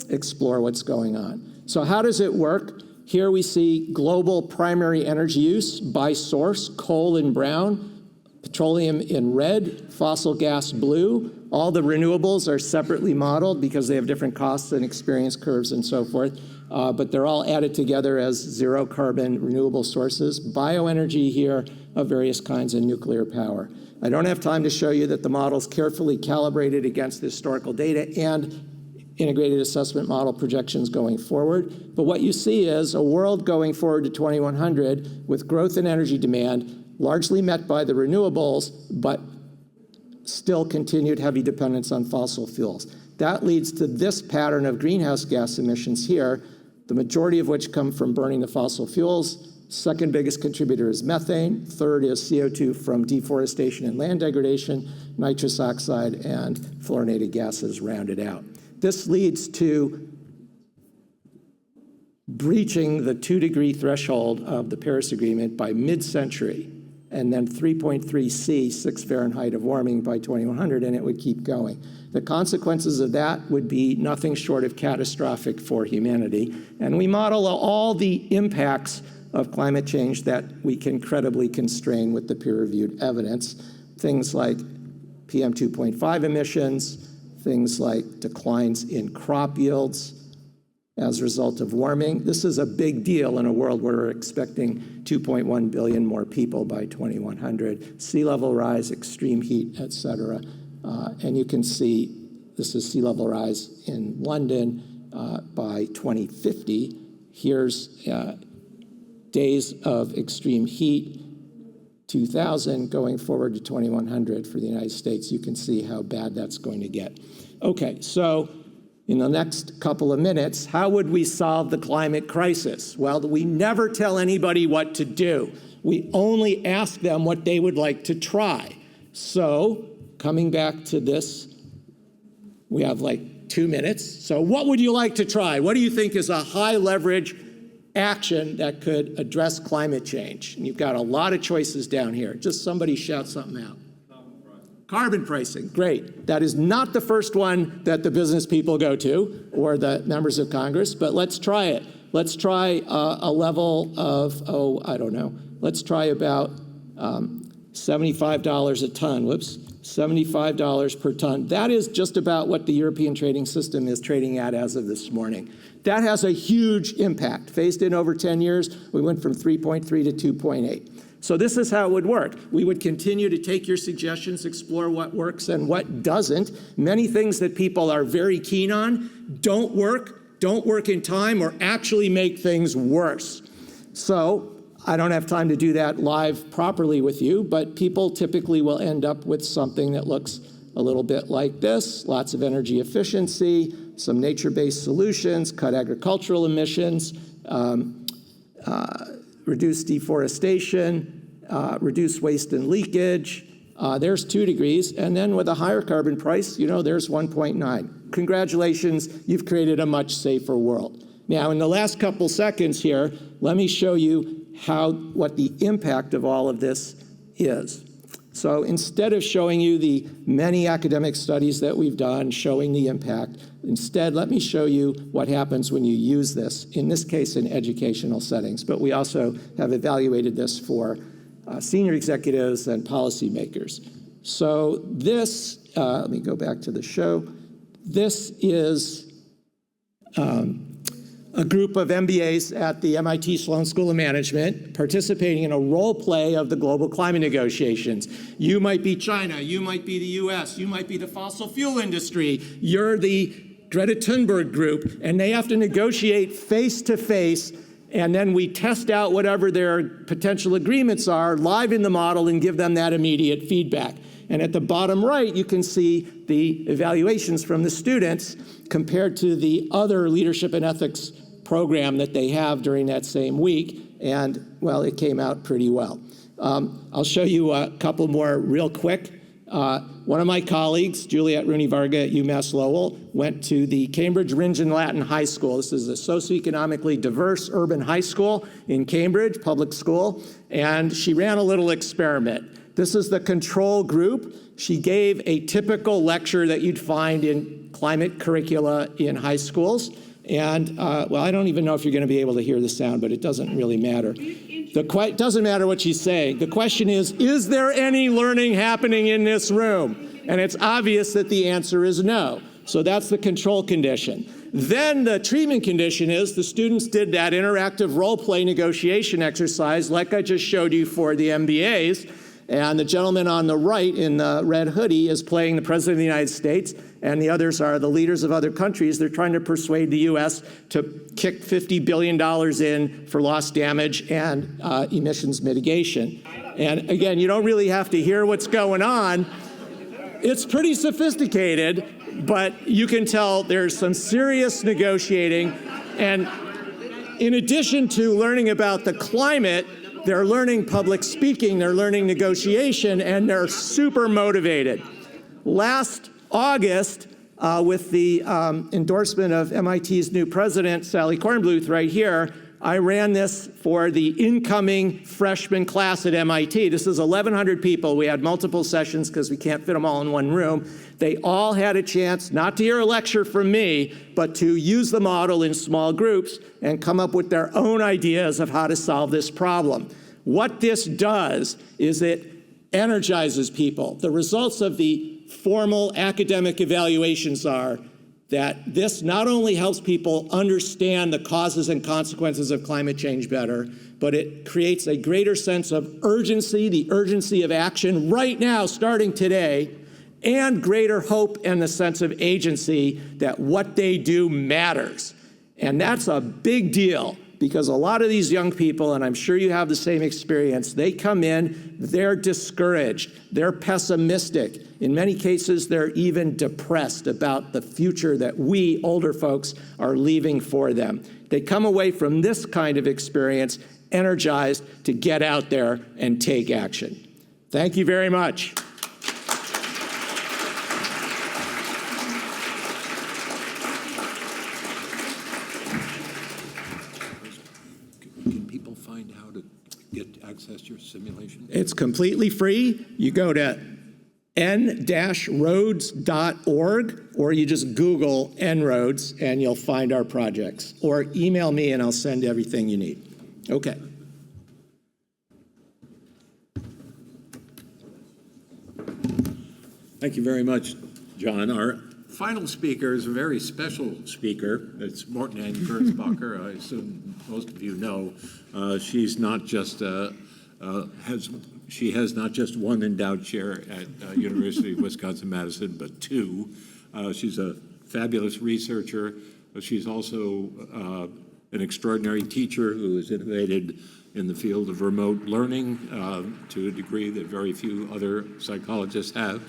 explore what's going on. So how does it work? Here we see global primary energy use by source, coal in brown, petroleum in red, fossil gas blue. All the renewables are separately modeled because they have different costs and experience curves and so forth, but they're all added together as zero carbon renewable sources. Bioenergy here of various kinds and nuclear power. I don't have time to show you that the model's carefully calibrated against the historical data and integrated assessment model projections going forward. But what you see is a world going forward to 2100 with growth in energy demand, largely met by the renewables, but still continued heavy dependence on fossil fuels. That leads to this pattern of greenhouse gas emissions here, the majority of which come from burning the fossil fuels. Second biggest contributor is methane. Third is CO2 from deforestation and land degradation, nitrous oxide, and fluorinated gases rounded out. This leads to breaching the 2-degree threshold of the Paris Agreement by mid-century, and then 3.3 C, 6 Fahrenheit of warming by 2100, and it would keep going. The consequences of that would be nothing short of catastrophic for humanity. And we model all the impacts of climate change that we can credibly constrain with the peer-reviewed evidence. Things like PM 2.5 emissions, things like declines in crop yields as a result of warming. This is a big deal in a world where we're expecting 2.1 billion more people by 2100. Sea level rise, extreme heat, et cetera. And you can see this is sea level rise in London by 2050. Here's days of extreme heat, 2000 going forward to 2100 for the United States. You can see how bad that's going to get. Okay, so in the next couple of minutes, how would we solve the climate crisis? Well, we never tell anybody what to do. We only ask them what they would like to try. So, coming back to this, we have like 2 minutes. So what would you like to try? What do you think is a high leverage action that could address climate change? And you've got a lot of choices down here. Just somebody shout something out. Carbon pricing, great. That is not the first one that the business people go to or the members of Congress, but let's try it. Let's try a level of, I don't know. Let's try about $75 a ton. Whoops, $75 per ton. That is just about what the European trading system is trading at as of this morning. That has a huge impact. Phased in over 10 years, we went from 3.3 to 2.8. So this is how it would work. We would continue to take your suggestions, explore what works and what doesn't. Many things that people are very keen on don't work in time, or actually make things worse. So I don't have time to do that live properly with you, but people typically will end up with something that looks a little bit like this: lots of energy efficiency, some nature-based solutions, cut agricultural emissions, reduce deforestation, reduce waste and leakage. There's 2 degrees, and then with a higher carbon price, there's 1.9. Congratulations, you've created a much safer world. Now, in the last couple seconds here, let me show you what the impact of all of this is. So instead of showing you the many academic studies that we've done showing the impact, instead let me show you what happens when you use this, in this case in educational settings. But we also have evaluated this for senior executives and policymakers. So this, let me go back to the show. This is a group of MBAs at the MIT Sloan School of Management participating in a role play of the global climate negotiations. You might be China, you might be the US, you might be the fossil fuel industry, you're the Greta Thunberg group, and they have to negotiate face to face, and then we test out whatever their potential agreements are live in the model and give them that immediate feedback. And at the bottom right, you can see the evaluations from the students compared to the other leadership and ethics program that they have during that same week. And, well, it came out pretty well. I'll show you a couple more real quick. One of my colleagues, Juliette Rooney-Varga at UMass Lowell, went to the Cambridge Rindge and Latin High School. This is a socioeconomically diverse urban high school in Cambridge, public school, and she ran a little experiment. This is the control group. She gave a typical lecture that you'd find in climate curricula in high schools. And, well, I don't even know if you're going to be able to hear the sound, but it doesn't really matter. It doesn't matter what she's saying. The question is there any learning happening in this room? And it's obvious that the answer is no. So that's the control condition. Then the treatment condition is the students did that interactive role-play negotiation exercise like I just showed you for the MBAs. And the gentleman on the right in the red hoodie is playing the President of the United States, and the others are the leaders of other countries. They're trying to persuade the U.S. to kick $50 billion in for loss damage and emissions mitigation. And again, you don't really have to hear what's going on. It's pretty sophisticated, but you can tell there's some serious negotiating. And in addition to learning about the climate, they're learning public speaking, they're learning negotiation, and they're super motivated. Last August, with the endorsement of MIT's new president, Sally Kornbluth, right here, I ran this for the incoming freshman class at MIT. This is 1,100 people. We had multiple sessions because we can't fit them all in one room. They all had a chance not to hear a lecture from me, but to use the model in small groups and come up with their own ideas of how to solve this problem. What this does is it energizes people. The results of the formal academic evaluations are that this not only helps people understand the causes and consequences of climate change better, but it creates a greater sense of urgency, the urgency of action right now, starting today, and greater hope and the sense of agency that what they do matters. And that's a big deal, because a lot of these young people, and I'm sure you have the same experience, they come in, they're discouraged, they're pessimistic. In many cases, they're even depressed about the future that we older folks are leaving for them. They come away from this kind of experience energized to get out there and take action. Thank you very much. Access your simulation? It's completely free. You go to n-roads.org, or you just Google En-ROADS and you'll find our projects. Or email me and I'll send everything you need. Okay. Thank you very much, John. Our final speaker is a very special speaker. It's Morten Ann Kurzbacher. I assume most of you know. She's not just a She has not just one endowed chair at University of Wisconsin-Madison, but two. She's a fabulous researcher, but she's also an extraordinary teacher who has innovated in the field of remote learning to a degree that very few other psychologists have.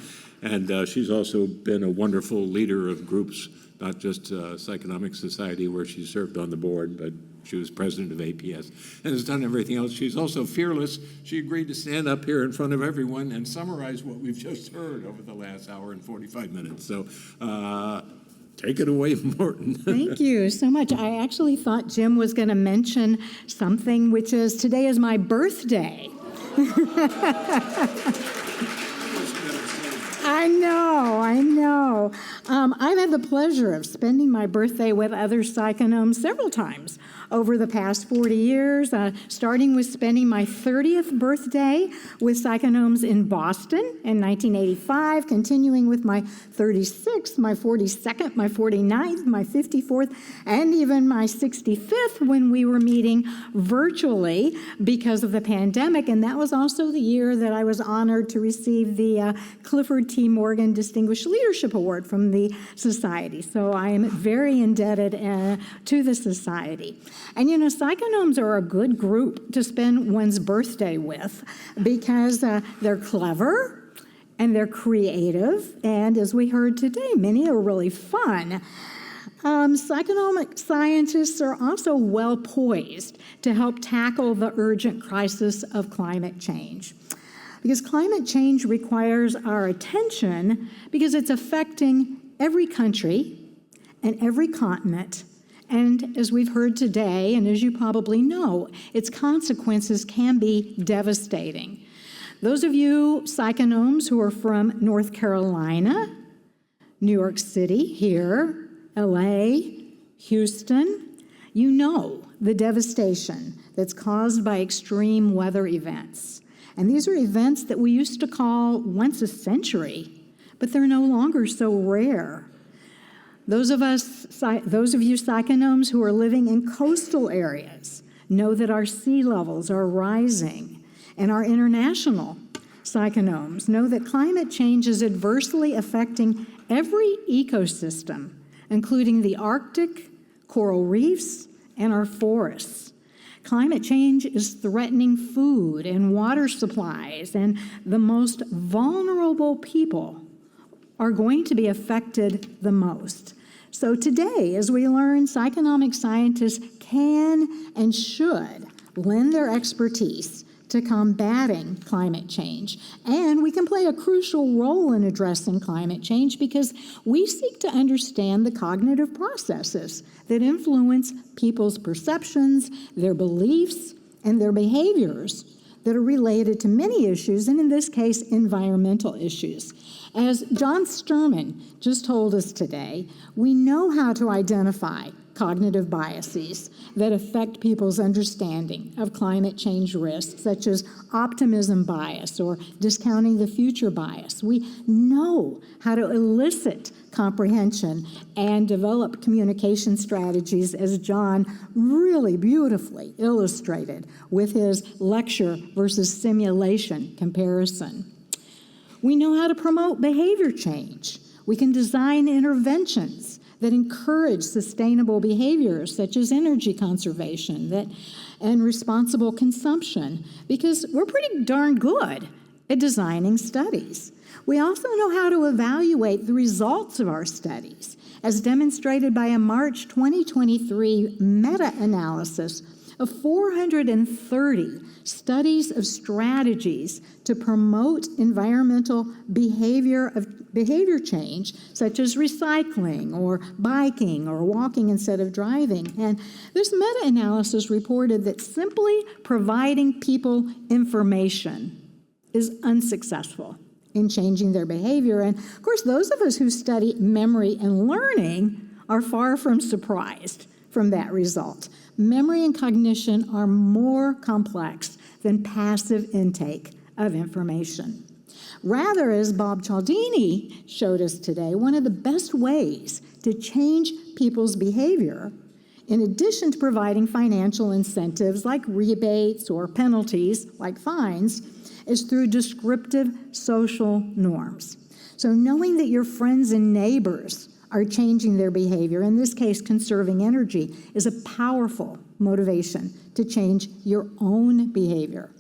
And she's also been a wonderful leader of groups, not just Psychonomic Society, where she served on the board, but she was president of APS and has done everything else. She's also fearless. She agreed to stand up here in front of everyone and summarize what we've just heard over the last hour and 45 minutes. So take it away, Morton. Thank you so much. I actually thought Jim was going to mention something, which is today is my birthday. I know. I've had the pleasure of spending my birthday with other psychonomes several times over the past 40 years, starting with spending my 30th birthday with psychonomes in Boston in 1985, continuing with my 36th, my 42nd, my 49th, my 54th, and even my 65th when we were meeting virtually because of the pandemic. And that was also the year that I was honored to receive the Clifford T. Morgan Distinguished Leadership Award from the Society. So I am very indebted to the Society. And you know, psychonomes are a good group to spend one's birthday with because they're clever and they're creative, and as we heard today, many are really fun. Psychonomic scientists are also well poised to help tackle the urgent crisis of climate change. Because climate change requires our attention because it's affecting every country and every continent. And as we've heard today, and as you probably know, its consequences can be devastating. Those of you psychonomes who are from North Carolina, New York City, here, LA, Houston, you know the devastation that's caused by extreme weather events. And these are events that we used to call once a century, but they're no longer so rare. Those of you psychonomes who are living in coastal areas know that our sea levels are rising, and our international psychonomes know that climate change is adversely affecting every ecosystem, including the Arctic, coral reefs, and our forests. Climate change is threatening food and water supplies, and the most vulnerable people are going to be affected the most. So today, as we learn, psychonomic scientists can and should lend their expertise to combating climate change. And we can play a crucial role in addressing climate change because we seek to understand the cognitive processes that influence people's perceptions, their beliefs, and their behaviors that are related to many issues, and in this case, environmental issues. As John Sturman just told us today, we know how to identify cognitive biases that affect people's understanding of climate change risks, such as optimism bias or discounting the future bias. We know how to elicit comprehension and develop communication strategies, as John really beautifully illustrated with his lecture versus simulation comparison. We know how to promote behavior change. We can design interventions that encourage sustainable behaviors such as energy conservation and responsible consumption, because we're pretty darn good at designing studies. We also know how to evaluate the results of our studies, as demonstrated by a March 2023 meta-analysis of 430 studies of strategies to promote environmental behavior change, such as recycling or biking or walking instead of driving. And this meta-analysis reported that simply providing people information is unsuccessful in changing their behavior. And of course, those of us who study memory and learning are far from surprised from that result. Memory and cognition are more complex than passive intake of information. Rather, as Bob Cialdini showed us today, one of the best ways to change people's behavior in addition to providing financial incentives like rebates or penalties like fines, is through descriptive social norms. So knowing that your friends and neighbors are changing their behavior, in this case conserving energy, is a powerful motivation to change your own behavior.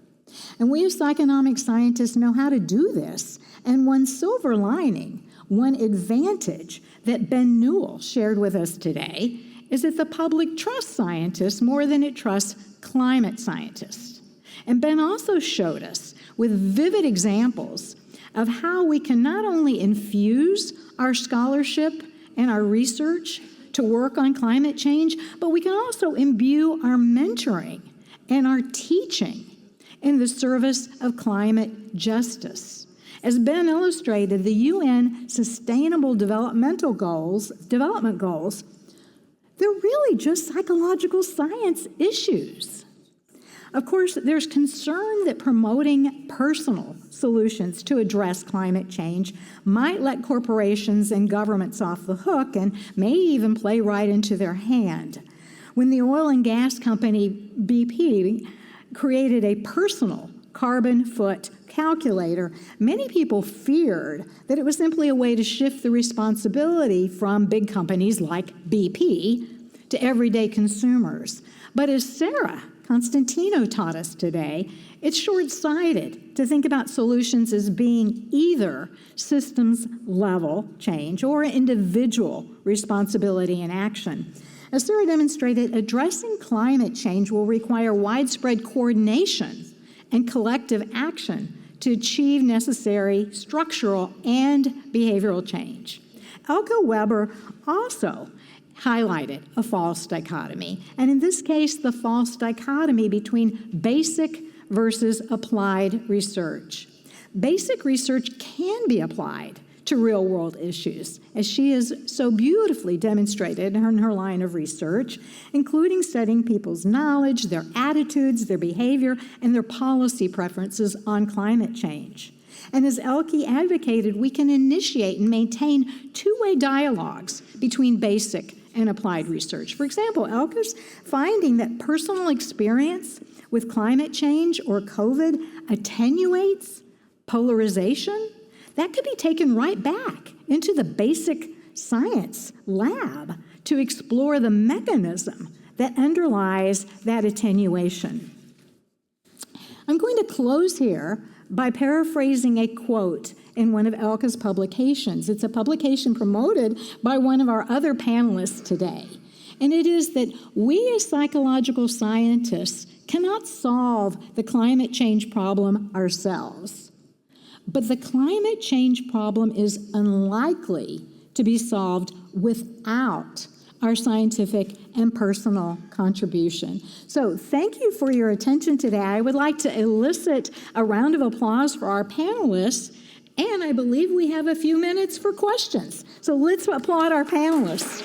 And we as psychonomic scientists know how to do this. And one silver lining, one advantage that Ben Newell shared with us today is that the public trusts scientists more than it trusts climate scientists. And Ben also showed us with vivid examples of how we can not only infuse our scholarship and our research to work on climate change, but we can also imbue our mentoring and our teaching in the service of climate justice. As Ben illustrated, the UN Sustainable Development Goals, they're really just psychological science issues. Of course, there's concern that promoting personal solutions to address climate change might let corporations and governments off the hook and may even play right into their hand. When the oil and gas company BP created a personal carbon foot calculator, many people feared that it was simply a way to shift the responsibility from big companies like BP to everyday consumers. But as Sarah Constantino taught us today, it's short-sighted to think about solutions as being either systems-level change or individual responsibility and action. As Sarah demonstrated, addressing climate change will require widespread coordination and collective action to achieve necessary structural and behavioral change. Elke Weber also highlighted a false dichotomy, and in this case, the false dichotomy between basic versus applied research. Basic research can be applied to real-world issues, as she has so beautifully demonstrated in her line of research, including studying people's knowledge, their attitudes, their behavior, and their policy preferences on climate change. And as Elke advocated, we can initiate and maintain two-way dialogues between basic and applied research. For example, Elke's finding that personal experience with climate change or COVID attenuates polarization, that could be taken right back into the basic science lab to explore the mechanism that underlies that attenuation. I'm going to close here by paraphrasing a quote in one of Elke's publications. It's a publication promoted by one of our other panelists today. And it is that we as psychological scientists cannot solve the climate change problem ourselves. But the climate change problem is unlikely to be solved without our scientific and personal contribution. So thank you for your attention today. I would like to elicit a round of applause for our panelists, and I believe we have a few minutes for questions. So let's applaud our panelists.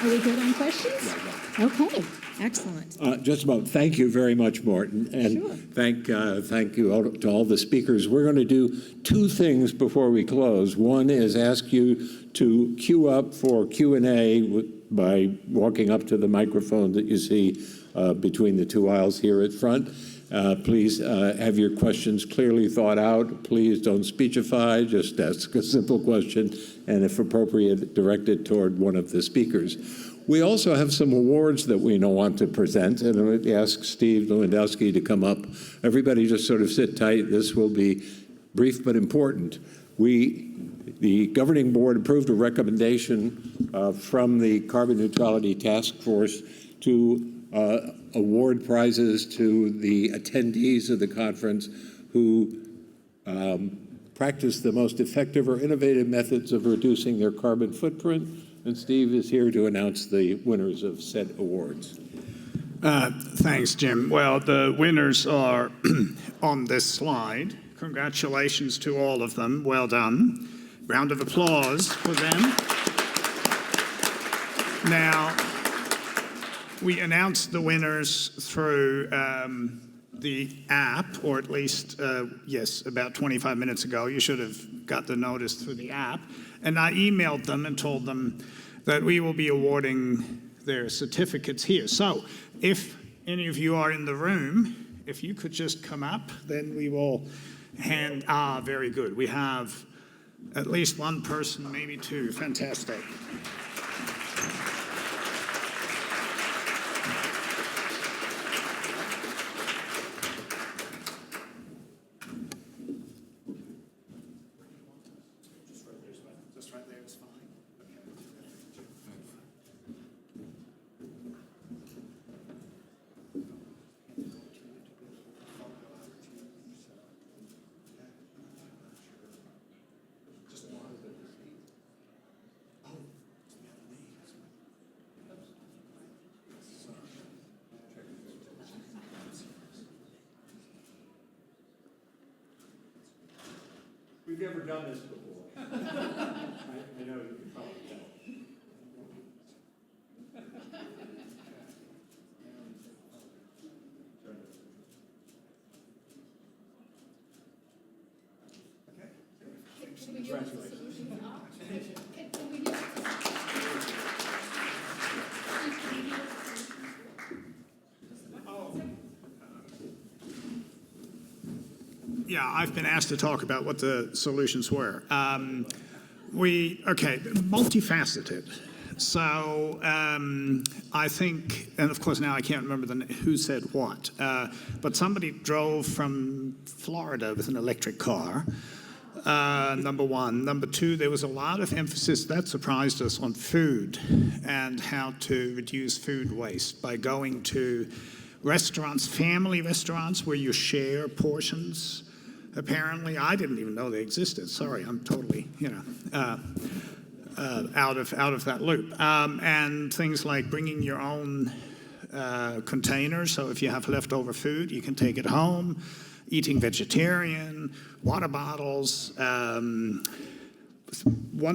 Are we good on questions? Okay. Excellent. Just about. Thank you very much, Morton, and Sure. thank you all, to all the speakers. We're going to do two things before we close. One is ask you to queue up for Q&A by walking up to the microphone that you see between the two aisles here at front. Please have your questions clearly thought out. Please don't speechify. Just ask a simple question, and if appropriate, direct it toward one of the speakers. We also have some awards that we want to present, and I'm going to ask Steve Lewandowski to come up. Everybody just sort of sit tight. This will be brief but important. The governing board approved a recommendation from the Carbon Neutrality Task Force to award prizes to the attendees of the conference who practice the most effective or innovative methods of reducing their carbon footprint. And Steve is here to announce the winners of said awards. Thanks, Jim. Well, the winners are on this slide. Congratulations to all of them. Well done. Round of applause for them. Now, we announced the winners through the app, or at least, yes, about 25 minutes ago. You should have got the notice through the app. And I emailed them and told them that we will be awarding their certificates here. So if any of you are in the room, if you could just come up, then we will hand, very good. We have at least one person, maybe two. Fantastic. Just right there is fine. We've never done this before. I know you can probably tell. Yeah, I've been asked to talk about what the solutions were. Multifaceted. So I think, and of course now I can't remember who said what, but somebody drove from Florida with an electric car, number one. Number two, there was a lot of emphasis, that surprised us, on food and how to reduce food waste by going to restaurants, family restaurants, where you share portions. Apparently, I didn't even know they existed. Sorry, I'm totally, out of that loop. And things like bringing your own containers. So if you have leftover food, you can take it home. Eating vegetarian, water bottles. One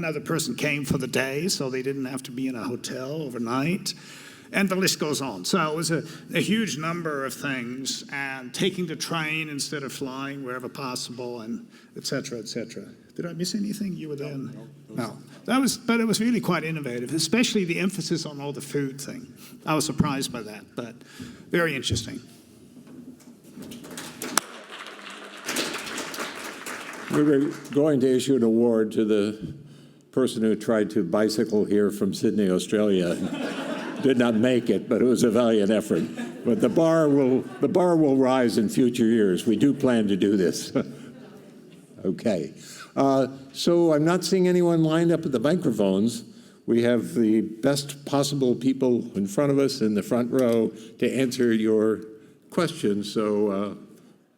other person came for the day, so they didn't have to be in a hotel overnight. And the list goes on. So it was a huge number of things, and taking the train instead of flying wherever possible, and et cetera, et cetera. Did I miss anything? You were there? No. But it was really quite innovative, especially the emphasis on all the food thing. I was surprised by that, but very interesting. We were going to issue an award to the person who tried to bicycle here from Sydney, Australia. Did not make it, but it was a valiant effort. But the bar will rise in future years. We do plan to do this. Okay. So I'm not seeing anyone lined up at the microphones. We have the best possible people in front of us in the front row to answer your questions. So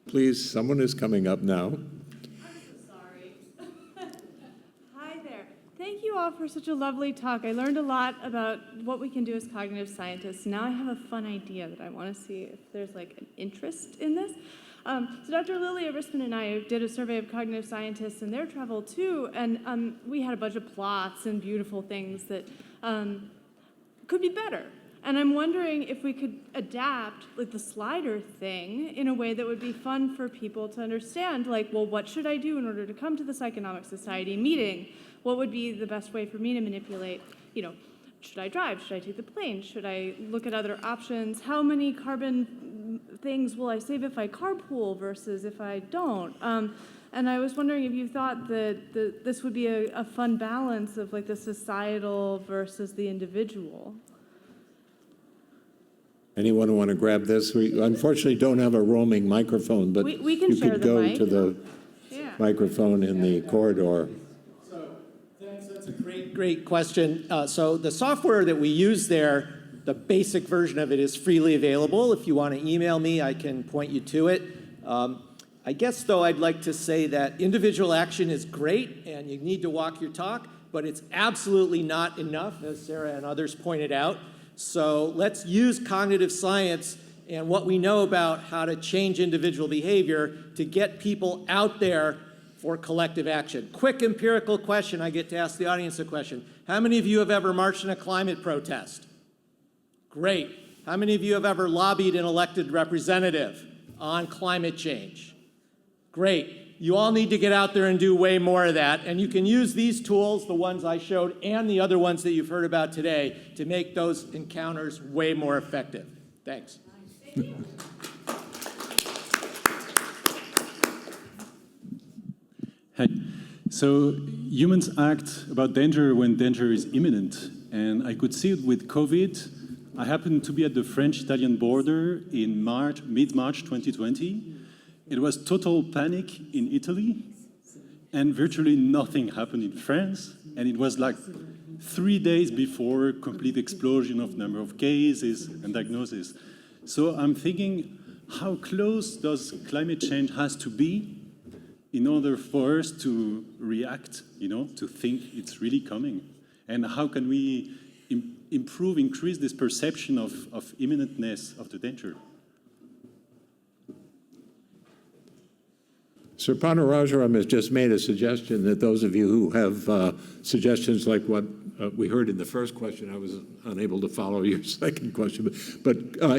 please, someone is coming up now. Thank you all for such a lovely talk. I learned a lot about what we can do as cognitive scientists. Now I have a fun idea that I want to see if there's like an interest in this. So Dr. Lilia Risman and I did a survey of cognitive scientists and their travel too, and we had a bunch of plots and beautiful things that could be better. And I'm wondering if we could adapt like the slider thing in a way that would be fun for people to understand, like, well, what should I do in order to come to the Psychonomic Society meeting? What would be the best way for me to manipulate, should I drive? Should I take the plane? Should I look at other options? How many carbon things will I save if I carpool versus if I don't? And I was wondering if you thought that this would be a fun balance of like the societal versus the individual. Anyone want to grab this? We unfortunately don't have a roaming microphone, but we can you share could the go mic. to the microphone in the corridor. Thanks, that's a great question. So the software that we use there, the basic version of it is freely available. If you want to email me, I can point you to it. I guess, though, I'd like to say that individual action is great, and you need to walk your talk, but it's absolutely not enough, as Sarah and others pointed out. So let's use cognitive science and what we know about how to change individual behavior to get people out there for collective action. Quick empirical question. I get to ask the audience a question. How many of you have ever marched in a climate protest? Great. How many of you have ever lobbied an elected representative on climate change? Great. you all need to get out there and do way more of that. And you can use these tools, the ones I showed and the other ones that you've heard about today, to make those encounters way more effective. Thanks. Hi. So humans act about danger when danger is imminent. And I could see it with COVID. I happened to be at the French-Italian border in mid-March 2020. It was total panic in Italy, and virtually nothing happened in France. And it was like 3 days before complete explosion of number of cases and diagnosis. So I'm thinking, how close does climate change has to be in order for us to react, to think it's really coming? And how can we increase this perception of imminentness of the danger? Sir Panarajaram has just made a suggestion that those of you who have suggestions like what we heard in the first question, I was unable to follow your second question, but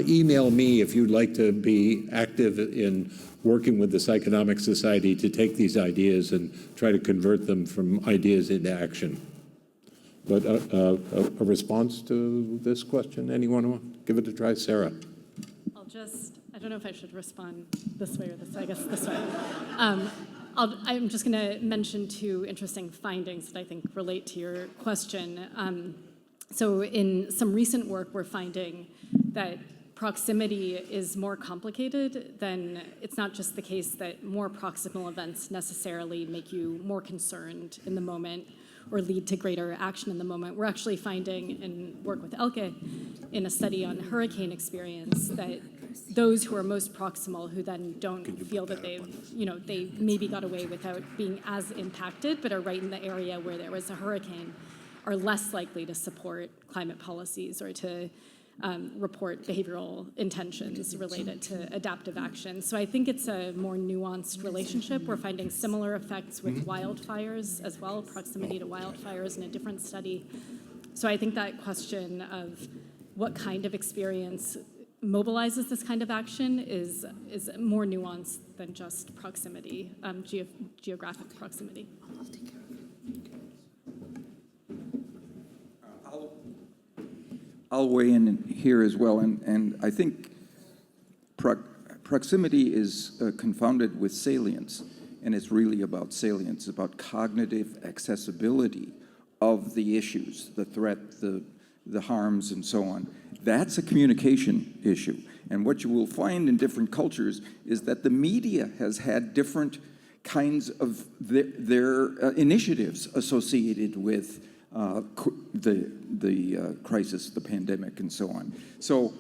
email me if you'd like to be active in working with the Psychonomic Society to take these ideas and try to convert them from ideas into action. But a response to this question? Anyone want to give it a try? Sarah. I don't know if I should respond this way or this way, I guess this way. I'm just going to mention two interesting findings that I think relate to your question. So in some recent work, we're finding that proximity is more complicated than, it's not just the case that more proximal events necessarily make you more concerned in the moment or lead to greater action in the moment. We're actually finding, in work with Elke, in a study on hurricane experience, that those who are most proximal, who then don't feel that they maybe got away without being as impacted, but are right in the area where there was a hurricane, are less likely to support climate policies or to report behavioral intentions related to adaptive action. So I think it's a more nuanced relationship. We're finding similar effects with wildfires as well, proximity to wildfires in a different study. So I think that question of what kind of experience mobilizes this kind of action is more nuanced than just proximity, geographic proximity. I'll weigh in here as well, and I think proximity is confounded with salience, and it's really about salience, about cognitive accessibility of the issues, the threat, the harms, and so on. That's a communication issue, and what you will find in different cultures is that the media has had different kinds of their initiatives associated with the crisis, the pandemic, and so on. So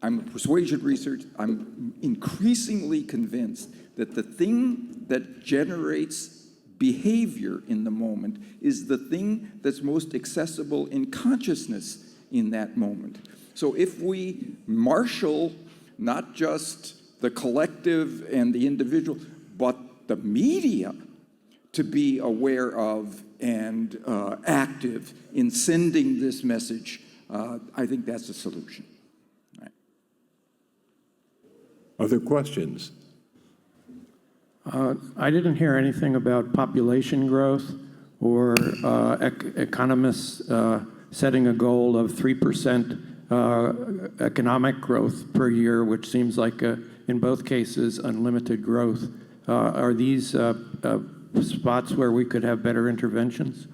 I'm a persuasion researcher. I'm increasingly convinced that the thing that generates behavior in the moment is the thing that's most accessible in consciousness in that moment. So if we marshal not just the collective and the individual, but the media to be aware of and active in sending this message, I think that's a solution. Right. Other questions? I didn't hear anything about population growth or economists setting a goal of 3% economic growth per year, which seems like, in both cases, unlimited growth. Are these spots where we could have better interventions?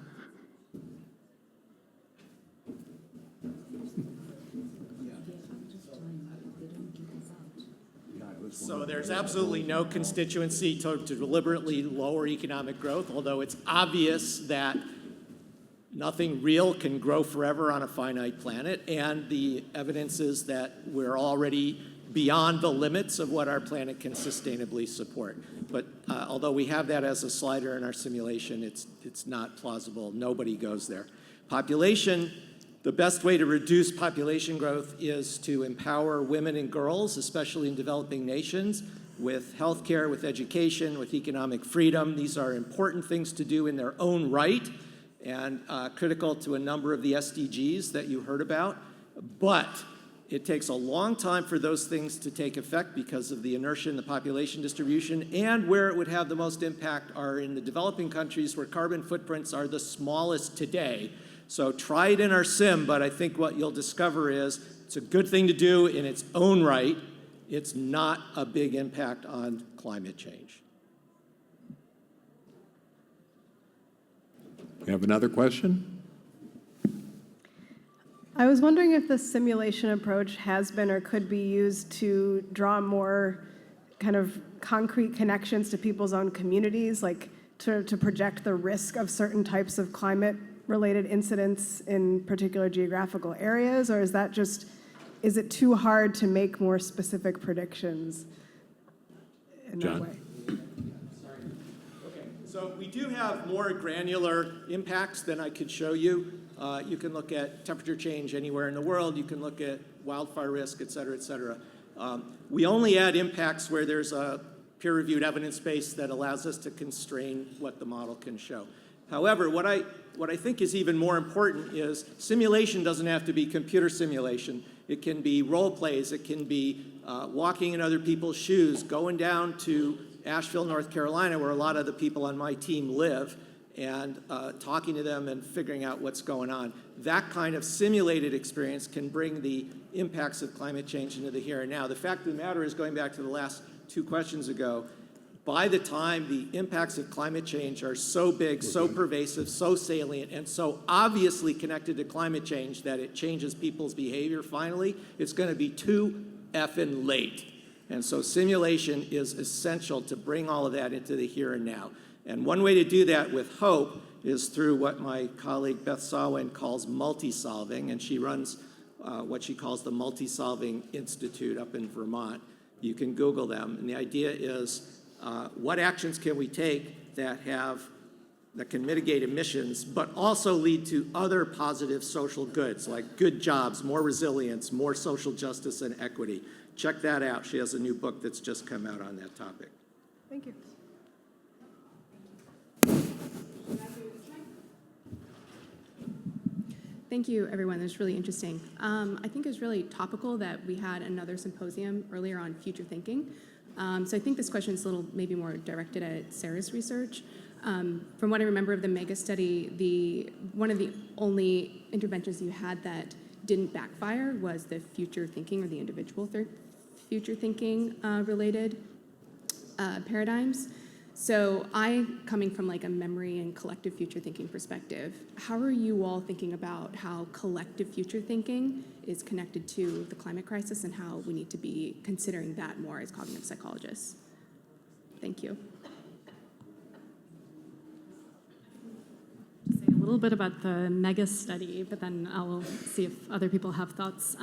So there's absolutely no constituency to deliberately lower economic growth, although it's obvious that nothing real can grow forever on a finite planet, and the evidence is that we're already beyond the limits of what our planet can sustainably support. But although we have that as a slider in our simulation, it's not plausible. Nobody goes there. Population, the best way to reduce population growth is to empower women and girls, especially in developing nations, with healthcare, with education, with economic freedom. These are important things to do in their own right and critical to a number of the SDGs that you heard about. But It takes a long time for those things to take effect because of the inertia in the population distribution, and where it would have the most impact are in the developing countries where carbon footprints are the smallest today. So try it in our sim, but I think what you'll discover is it's a good thing to do in its own right. It's not a big impact on climate change. You have another question? I was wondering if the simulation approach has been or could be used to draw more kind of concrete connections to people's own communities, like to project the risk of certain types of climate-related incidents in particular geographical areas, or is that just, is it too hard to make more specific predictions in that way? So we do have more granular impacts than I could show you. You can look at temperature change anywhere in the world. You can look at wildfire risk, et cetera, et cetera. We only add impacts where there's a peer-reviewed evidence base that allows us to constrain what the model can show. However, what I think is even more important is simulation doesn't have to be computer simulation. It can be role plays. It can be walking in other people's shoes, going down to Asheville, North Carolina, where a lot of the people on my team live, and talking to them and figuring out what's going on. That kind of simulated experience can bring the impacts of climate change into the here and now. The fact of the matter is, going back to the last 2 questions ago, by the time the impacts of climate change are so big, so pervasive, so salient, and so obviously connected to climate change that it changes people's behavior finally, it's going to be too effing late. And so simulation is essential to bring all of that into the here and now. And one way to do that with hope is through what my colleague Beth Sawin calls multi-solving, and she runs what she calls the Multi-Solving Institute up in Vermont. You can Google them, and the idea is what actions can we take that can mitigate emissions, but also lead to other positive social goods, like good jobs, more resilience, more social justice and equity. Check that out. She has a new book that's just come out on that topic. Thank you. Thank you, everyone. That was really interesting. I think it was really topical that we had another symposium earlier on future thinking. So I think this question is a little maybe more directed at Sarah's research. From what I remember of the mega study, one of the only interventions you had that didn't backfire was the future thinking or the individual future thinking related paradigms. So coming from like a memory and collective future thinking perspective, how are you all thinking about how collective future thinking is connected to the climate crisis and how we need to be considering that more as cognitive psychologists? Thank you. Say a little bit about the mega study, but then I'll see if other people have thoughts.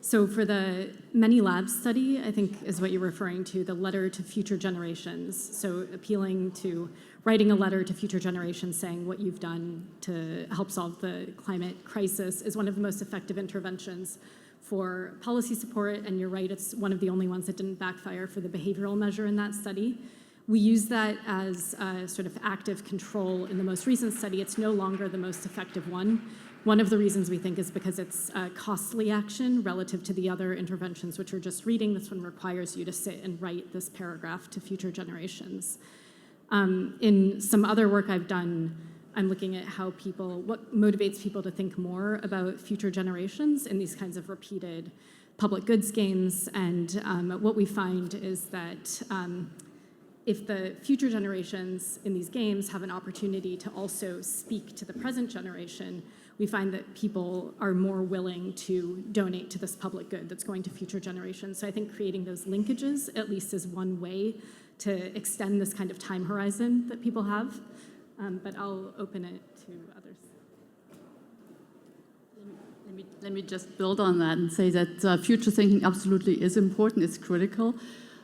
So for the Many Labs study, I think is what you're referring to, the letter to future generations. So appealing to writing a letter to future generations saying what you've done to help solve the climate crisis is one of the most effective interventions for policy support. And you're right, it's one of the only ones that didn't backfire for the behavioral measure in that study. We use that as a sort of active control in the most recent study. It's no longer the most effective one. One of the reasons we think is because it's a costly action relative to the other interventions, which are just reading. This one requires you to sit and write this paragraph to future generations. In some other work I've done, I'm looking at what motivates people to think more about future generations in these kinds of repeated public goods games. And what we find is that if the future generations in these games have an opportunity to also speak to the present generation, we find that people are more willing to donate to this public good that's going to future generations. So I think creating those linkages at least is one way to extend this kind of time horizon that people have. But I'll open it to others. Let me just build on that and say that future thinking absolutely is important, it's critical.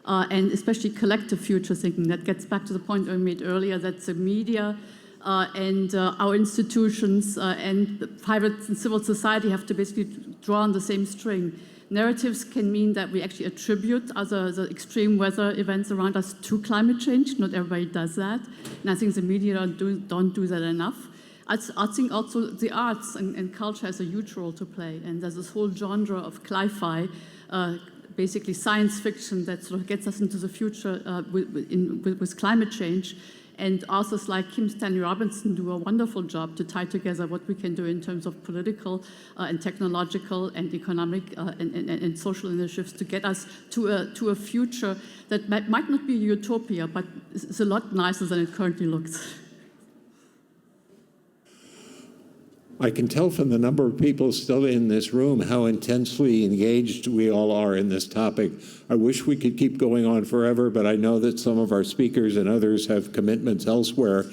And especially collective future thinking. That gets back to the point I made earlier, that the media and our institutions and the private and civil society have to basically draw on the same string. Narratives can mean that we actually attribute the extreme weather events around us to climate change. Not everybody does that. And I think the media don't do that enough. I think also the arts and culture has a huge role to play, and there's this whole genre of cli-fi, basically science fiction that sort of gets us into the future with climate change. And authors like Kim Stanley Robinson do a wonderful job to tie together what we can do in terms of political and technological and economic and social initiatives to get us to a future that might not be a utopia, but it's a lot nicer than it currently looks. I can tell from the number of people still in this room how intensely engaged we all are in this topic. I wish we could keep going on forever, but I know that some of our speakers and others have commitments elsewhere.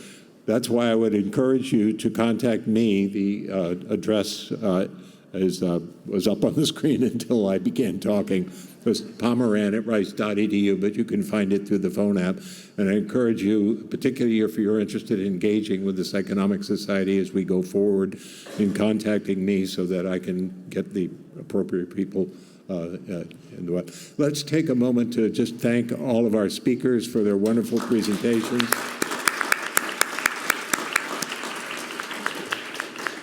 That's why I would encourage you to contact me. The address was up on the screen until I began talking. It was Pomerantz@rice.edu, but you can find it through the phone app. And I encourage you, particularly if you're interested in engaging with this Economic Society as we go forward, in contacting me so that I can get the appropriate people in the way. Let's take a moment to just thank all of our speakers for their wonderful presentations.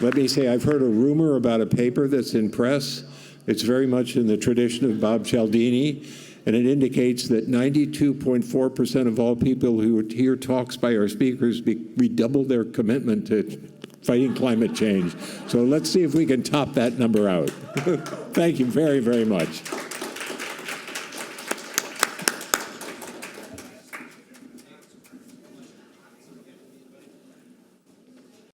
Let me say, I've heard a rumor about a paper that's in press. It's very much in the tradition of Bob Cialdini, and it indicates that 92.4% of all people who hear talks by our speakers redouble their commitment to fighting climate change. So let's see if we can top that number out. Thank you very, very much.